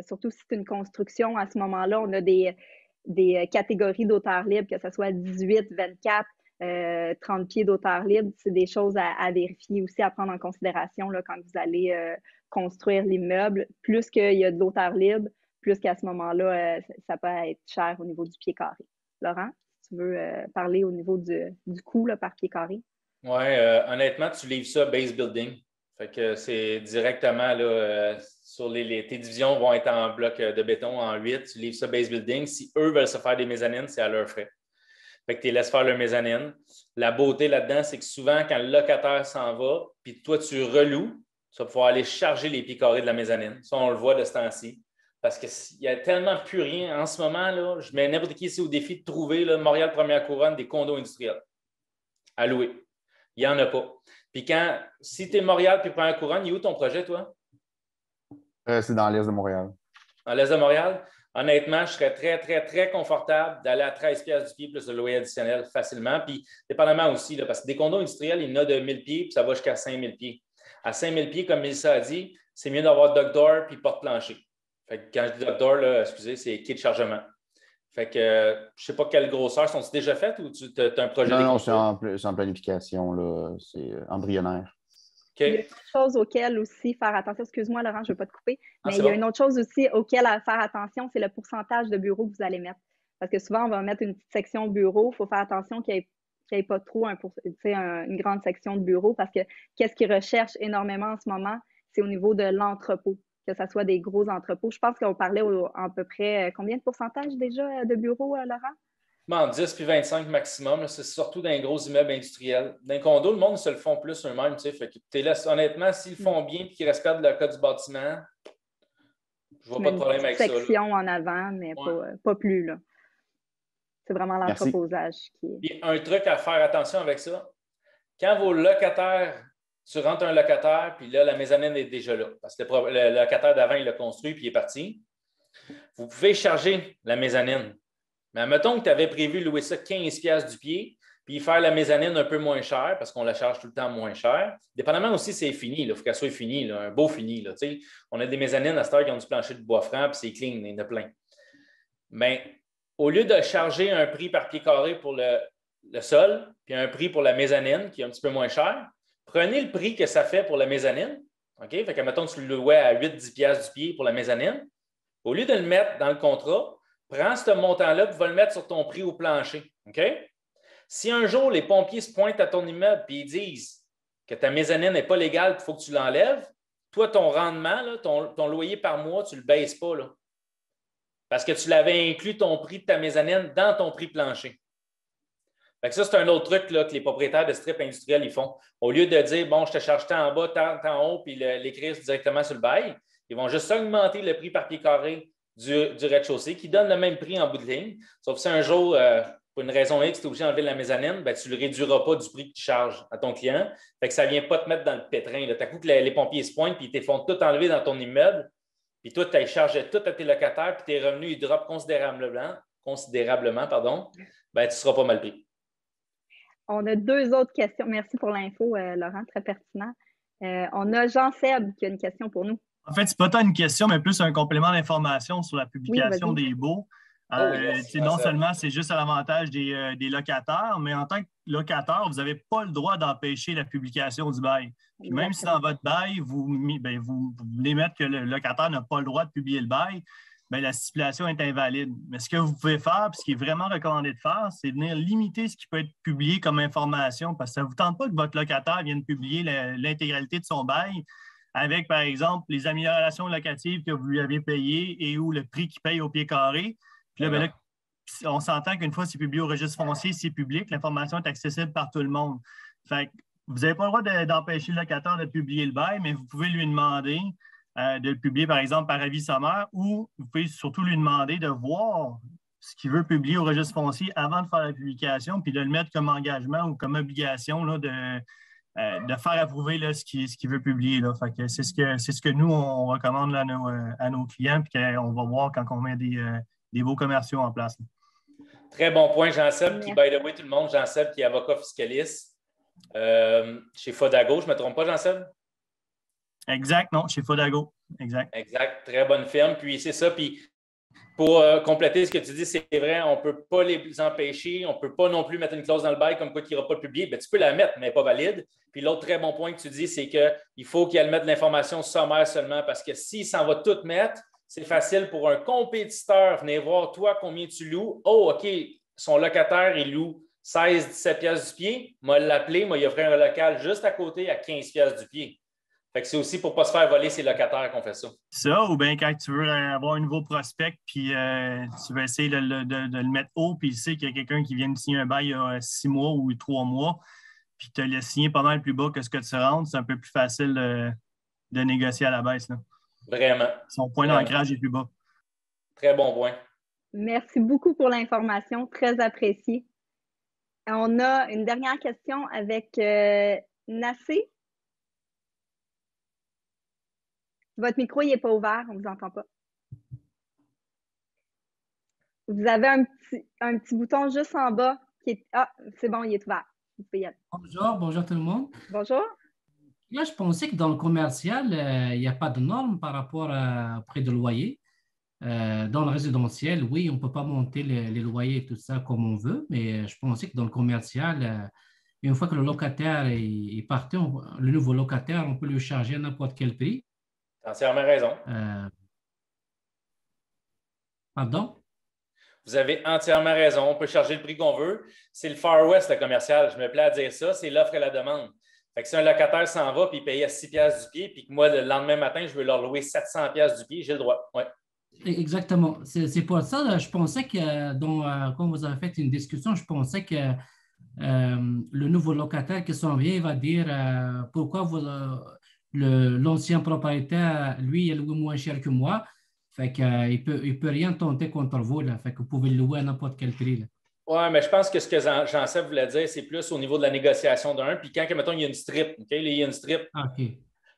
surtout si c'est une construction, à ce moment-là, on a des catégories d'hauteur libre, que ce soit 18, 24, 30 pieds d'hauteur libre. C'est des choses à vérifier aussi, à prendre en considération là, quand vous allez construire l'immeuble. Plus qu'il y a de l'hauteur libre, plus qu'à ce moment-là, ça peut être cher au niveau du pied carré. Laurent, si tu veux parler au niveau du coût là, par pied carré? Oui, honnêtement, tu livres ça base building. Fait que c'est directement là, sur tes divisions vont être en bloc de béton en 8. Tu livres ça base building. Si eux veulent se faire des mezzanines, c'est à leurs frais. Fait que tu les laisses faire leur mezzanine. La beauté là-dedans, c'est que souvent, quand le locataire s'en va, puis toi, tu reloues, tu vas pouvoir aller charger les pieds carrés de la mezzanine. Ça, on le voit de ce temps-ci. Parce qu'il n'y a tellement plus rien. En ce moment, là, je mets n'importe qui ici au défi de trouver là, Montréal Première Couronne des condos industriels à louer. Il n'y en a pas. Puis si tu es Montréal puis Première Couronne, il est où ton projet, toi? C'est dans l'Est de Montréal. Dans l'Est de Montréal? Honnêtement, je serais très, très, très confortable d'aller à 13 piastres du pied plus le loyer additionnel facilement. Puis, dépendamment aussi, là, parce que des condos industriels, il y en a de 1000 pieds, puis ça va jusqu'à 5000 pieds. À 5000 pieds, comme Mélissa a dit, c'est mieux d'avoir dock door puis porte-plancher. Fait que quand je dis dock door, là, excusez, c'est quai de chargement. Fait que je ne sais pas quelle grosseur. Sont-ils déjà faites ou tu as un projet? Non, c'est en planification, là. C'est embryonnaire. Il y a une autre chose auquel aussi faire attention. Excuse-moi, Laurent, je ne veux pas te couper. Mais il y a une autre chose aussi auquel faire attention, c'est le pourcentage de bureaux que vous allez mettre. Parce que souvent, on va mettre une petite section bureau. Il faut faire attention qu'il n'y ait pas trop une grande section de bureau parce que qu'est-ce qu'ils recherchent énormément en ce moment, c'est au niveau de l'entrepôt, que ce soit des gros entrepôts. Je pense qu'on parlait à peu près combien de pourcentage déjà de bureaux, Laurent? Bon, 10 puis 25 maximum. C'est surtout dans les gros immeubles industriels. Dans les condos, le monde se le font plus eux-mêmes. Honnêtement, s'ils le font bien et qu'ils respectent le code du bâtiment, je ne vois pas de problème avec ça. Une section en avant, mais pas plus. Là. C'est vraiment l'entreposage qui est. Puis un truc à faire attention avec ça, quand vos locataires, tu rentres un locataire, puis là, la mezzanine est déjà là. Parce que le locataire d'avant, il l'a construit puis il est parti. Vous pouvez charger la mezzanine. Mais admettons que tu avais prévu louer ça 15 piastres du pied, puis faire la mezzanine un peu moins cher, parce qu'on la charge tout le temps moins cher. Dépendamment aussi, c'est fini. Il faut qu'elle soit finie, là, un beau fini. Là, on a des mezzanines à cette heure qui ont du plancher de bois franc, puis c'est clean, il y en a plein. Mais au lieu de charger un prix par pied carré pour le sol, puis un prix pour la mezzanine, qui est un petit peu moins cher, prenez le prix que ça fait pour la mezzanine. OK? Fait que, mettons, tu le louais à 8-10 piastres du pied pour la mezzanine. Au lieu de le mettre dans le contrat, prends ce montant-là et va le mettre sur ton prix au plancher. OK? Si un jour, les pompiers se pointent à ton immeuble et ils disent que ta mezzanine n'est pas légale et qu'il faut que tu l'enlèves, toi, ton rendement, là, ton loyer par mois, tu ne le baisses pas. Là, parce que tu l'avais inclus ton prix de ta mezzanine dans ton prix plancher. Fait que ça, c'est un autre truc là, que les propriétaires de strip industriels ils font. Au lieu de dire, bon, je te charge tant en bas, tant en haut, puis l'écrire directement sur le bail, ils vont juste augmenter le prix par pied carré du rez-de-chaussée, qui donne le même prix en bout de ligne. Sauf si un jour, pour une raison X, tu es obligé d'enlever la mezzanine, ben, tu ne le réduiras pas du prix que tu charges à ton client. Fait que ça ne vient pas te mettre dans le pétrin. Tout à coup, les pompiers se pointent, puis ils te font tout enlever dans ton immeuble, puis toi, tu as chargé tout à tes locataires, puis tes revenus, ils droppent considérablement, ben, tu ne seras pas mal pris. On a 2 autres questions. Merci pour l'info, Laurent, très pertinent. On a Jean-Seb qui a une question pour nous. En fait, ce n'est pas tant une question, mais plus un complément d'information sur la publication des baux. Non seulement c'est juste à l'avantage des locataires, mais en tant que locataire, vous n'avez pas le droit d'empêcher la publication du bail. Puis même si dans votre bail, vous voulez mettre que le locataire n'a pas le droit de publier le bail, bien, la stipulation est invalide. Mais ce que vous pouvez faire, puis ce qui est vraiment recommandé de faire, c'est venir limiter ce qui peut être publié comme information, parce que ça ne vous tente pas que votre locataire vienne publier l'intégralité de son bail avec, par exemple, les améliorations locatives que vous lui avez payées et ou le prix qu'il paye au pied carré. Puis là, on s'entend qu'une fois c'est publié au registre foncier, c'est public, l'information est accessible par tout le monde. Fait que vous n'avez pas le droit d'empêcher le locataire de publier le bail, mais vous pouvez lui demander de le publier, par exemple, par avis sommaire, ou vous pouvez surtout lui demander de voir ce qu'il veut publier au registre foncier avant de faire la publication, puis de le mettre comme engagement ou comme obligation là, de faire approuver là, ce qu'il veut publier. Là. Fait que c'est ce que nous, on recommande là, à nos clients, puis qu'on va voir quand on met des beaux commerciaux en place. Là. Très bon point, Jean-Seb. Puis, by the way, tout le monde, Jean-Seb qui est avocat fiscaliste chez Fodago. Je ne me trompe pas, Jean-Seb? Exact, non, chez Fodago. Exact. Exact. Très bonne firme. Puis, c'est ça. Puis, pour compléter ce que tu dis, c'est vrai, on ne peut pas les empêcher. On ne peut pas non plus mettre une clause dans le bail comme quoi qu'il n'ira pas publié. Bien, tu peux la mettre, mais elle n'est pas valide. Puis, l'autre très bon point que tu dis, c'est qu'il faut qu'elle mette de l'information sommaire seulement parce que s'il s'en va tout mettre, c'est facile pour un compétiteur venir voir toi combien tu loues. Oh, OK, son locataire, il loue 16-17 piastres du pied. M'a l'appelé, il offert un local juste à côté à 15 piastres du pied. Fait que c'est aussi pour ne pas se faire voler ses locataires qu'on fait ça. Ça, ou bien quand tu veux avoir un nouveau prospect, puis tu veux essayer de le mettre haut, puis tu sais qu'il y a quelqu'un qui vient de signer un bail il y a 6 mois ou 3 mois, puis tu l'as signé pas mal plus bas que ce que tu rentres, c'est un peu plus facile de négocier à la baisse. Là. Vraiment. Son point d'ancrage est plus bas. Très bon point. Merci beaucoup pour l'information, très appréciée. On a une dernière question avec Nassé. Votre micro n'est pas ouvert, on ne vous entend pas. Vous avez un petit bouton juste en bas qui est... Ah, c'est bon, il est ouvert. Vous pouvez y aller. Bonjour tout le monde. Bonjour. Là, je pensais que dans le commercial, il n'y a pas de normes par rapport au prix de loyer. Dans le résidentiel, oui, on ne peut pas monter les loyers et tout ça comme on veut, mais je pensais que dans le commercial, une fois que le locataire est parti, le nouveau locataire, on peut lui charger à n'importe quel prix. Tu as entièrement raison. Pardon? Vous avez entièrement raison. On peut charger le prix qu'on veut. C'est le Far West, le commercial. Je me plais à dire ça. C'est l'offre et la demande. Fait que si un locataire s'en va et il paye à 6 piastres du pied, puis que moi, le lendemain matin, je veux leur louer 700 piastres du pied, j'ai le droit. Ouais. Exactement. C'est pour ça, je pensais que, quand vous avez fait une discussion, je pensais que le nouveau locataire qui s'en vient, il va dire pourquoi l'ancien propriétaire, lui, il loue moins cher que moi. Fait qu'il peut rien tenter contre vous. Là. Fait que vous pouvez le louer à n'importe quel prix. Oui, mais je pense que ce que Jean-Seb voulait dire, c'est plus au niveau de la négociation d'un. Puis quand, mettons, il y a une strip, okay? Il y a une strip,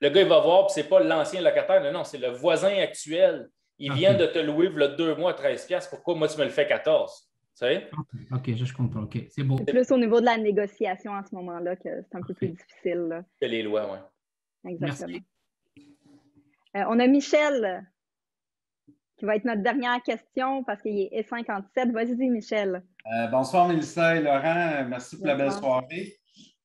le gars, il va voir, puis ce n'est pas l'ancien locataire, non, c'est le voisin actuel. Il vient de te louer, il y a 2 mois, 13 piastres. Pourquoi moi, tu me le fais 14? Tu sais? OK, je comprends. OK, c'est bon. C'est plus au niveau de la négociation à ce moment-là que c'est un peu plus difficile. Là. Que les lois, oui. Exactement. On a Michel qui va être notre dernière question parce qu'il est 57. Vas-y, Michel. Bonsoir, Mélissa et Laurent. Merci pour la belle soirée.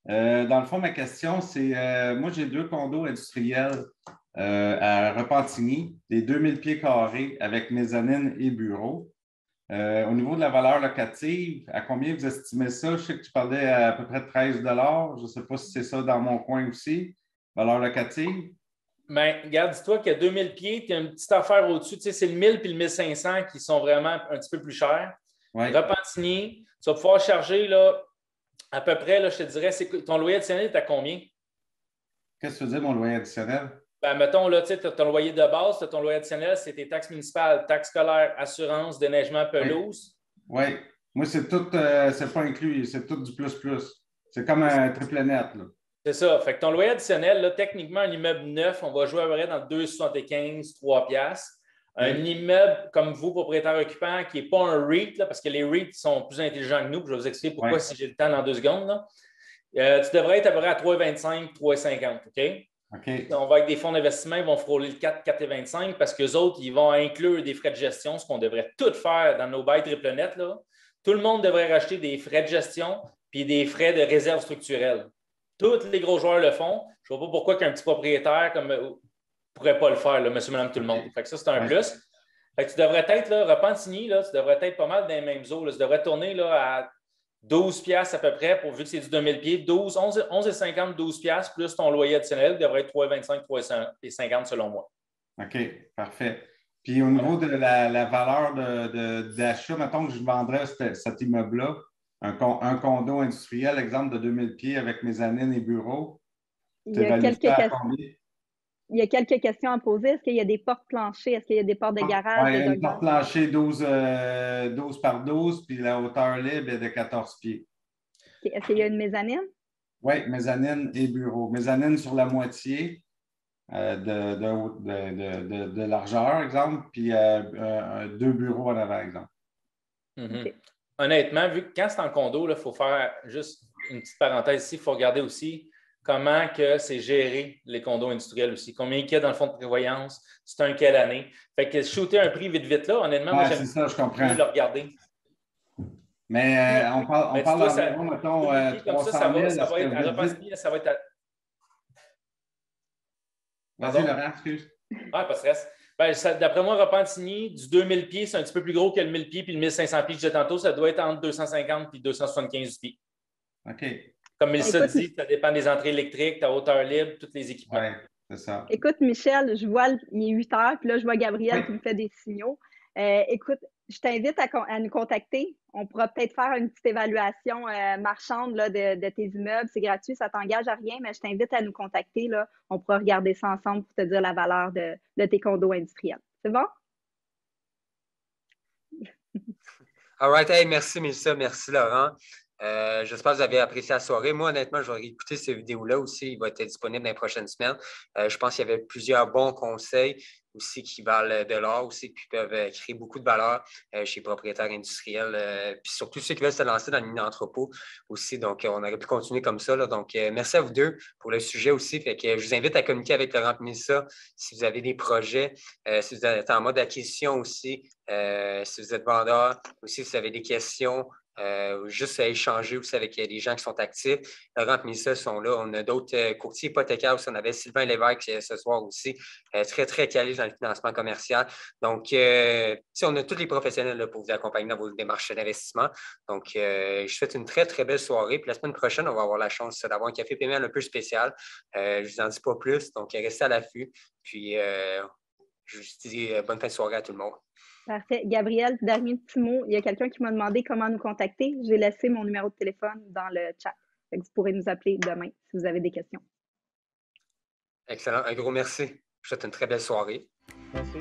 Dans le fond, ma question, c'est moi, j'ai 2 condos industriels à Repentigny, des 2000 pieds carrés avec mezzanine et bureau. Au niveau de la valeur locative, à combien vous estimez ça? Je sais que tu parlais à peu près de 13 $. Je ne sais pas si c'est ça dans mon coin aussi. Valeur locative? Bien, regarde, dis-toi qu'il y a 2000 pieds, tu as une petite affaire au-dessus. Tu sais, c'est le 1000 puis le 1500 qui sont vraiment un petit peu plus chers. Ouais. Repentigny, tu vas pouvoir charger là, à peu près, là, je te dirais, ton loyer additionnel est à combien? Qu'est-ce que tu veux dire, mon loyer additionnel? Ben, mettons, là, tu sais, tu as ton loyer de base, tu as ton loyer additionnel, c'est tes taxes municipales, taxes scolaires, assurance, déneigement, pelouse. Oui. Moi, c'est tout, c'est pas inclus, c'est tout du plus-plus. C'est comme un triple net, là. C'est ça. Fait que ton loyer additionnel, là, techniquement, un immeuble neuf, on va jouer à peu près dans 2,75, 3 piastres. Un immeuble comme vous, propriétaire occupant, qui n'est pas un REIT, là, parce que les REIT sont plus intelligents que nous. Je vais vous expliquer pourquoi si j'ai le temps dans 2 secondes. Là. Tu devrais être à peu près à 3,25, 3,50. OK? On va avec des fonds d'investissement, ils vont frôler le 4, 4,25 parce qu'eux autres, ils vont inclure des frais de gestion, ce qu'on devrait tout faire dans nos bails triple net. Là. Tout le monde devrait racheter des frais de gestion puis des frais de réserve structurelle. Tous les gros joueurs le font. Je ne vois pas pourquoi qu'un petit propriétaire ne pourrait pas le faire, là, monsieur, madame, tout le monde. Fait que ça, c'est un plus. Fait que tu devrais être, là, Repentigny, là, tu devrais être pas mal dans les mêmes eaux. Là. Tu devrais tourner là, à 12 piastres à peu près, vu que c'est du 2000 pieds. 11,50, 12 piastres, plus ton loyer additionnel devrait être 3,25, 3,50 selon moi. OK, parfait. Puis au niveau de la valeur d'achat, mettons que je vendrais cet immeuble-là, un condo industriel, exemple de 2000 pieds avec mezzanine et bureau. Il y a quelques questions à poser. Est-ce qu'il y a des portes planchées? Est-ce qu'il y a des portes de garage? Oui, une porte planchée 12 par 12, puis la hauteur libre est de 14 pieds. Est-ce qu'il y a une mezzanine? Oui, mezzanine et bureau. Mezzanine sur la moitié de largeur, exemple, puis 2 bureaux en avant, exemple. Okay. Honnêtement, vu que quand c'est en condo, il faut faire juste une petite parenthèse ici, il faut regarder aussi comment que c'est géré les condos industriels aussi. Combien il y a dans le fonds de prévoyance, c'est un quelle année. Fait que shooter un prix vite, là, honnêtement, moi, j'aime le regarder. Mais on parle d'environ, mettons, 300 000. Ça va être à Repentigny, ça va être à... Vas-y, Laurent, excuse. Pas de stress. Ben, d'après moi, Repentigny, du 2000 pieds, c'est un petit peu plus gros que le 1000 pieds puis le 1500 pieds que j'ai tantôt. Ça doit être entre 250 et 275 pieds. OK. Comme Mélissa dit, ça dépend des entrées électriques, ta hauteur libre, tous les équipements. Oui, c'est ça. Écoute, Michel, je vois, il est 8 heures, puis là, je vois Gabriel qui me fait des signaux. Écoute, je t'invite à nous contacter. On pourra peut-être faire une petite évaluation marchande là, de tes immeubles. C'est gratuit, ça ne t'engage à rien, mais je t'invite à nous contacter. Là. On pourra regarder ça ensemble pour te dire la valeur de tes condos industriels. C'est bon? All right. Hey, merci, Mélissa. Merci, Laurent. J'espère que vous avez apprécié la soirée. Moi, honnêtement, je vais réécouter ces vidéos-là aussi. Il va être disponible dans les prochaines semaines. Je pense qu'il y avait plusieurs bons conseils aussi qui valent de l'or aussi, qui peuvent créer beaucoup de valeur chez les propriétaires industriels, puis surtout ceux qui veulent se lancer dans le mini-entrepôt aussi. Donc, on aurait pu continuer comme ça. Là. Donc, merci à vous deux pour le sujet aussi. Fait que je vous invite à communiquer avec Laurent et Mélissa si vous avez des projets, si vous êtes en mode acquisition aussi, si vous êtes vendeur, aussi si vous avez des questions. Juste à échanger aussi avec des gens qui sont actifs. Laurent et Mélissa sont là. On a d'autres courtiers hypothécaires aussi. On avait Sylvain Lévesque ce soir aussi, très, très calé dans le financement commercial. Donc, on a tous les professionnels là, pour vous accompagner dans vos démarches d'investissement. Donc, je vous souhaite une très, très belle soirée. Puis la semaine prochaine, on va avoir la chance d'avoir un café PML un peu spécial. Je ne vous en dis pas plus. Donc, restez à l'affût. Puis, je vous dis bonne fin de soirée à tout le monde. Parfait. Gabriel, dernier petit mot. Il y a quelqu'un qui m'a demandé comment nous contacter. J'ai laissé mon numéro de téléphone dans le chat. Fait que vous pourrez nous appeler demain si vous avez des questions. Excellent. Un gros merci. Je vous souhaite une très belle soirée. Merci.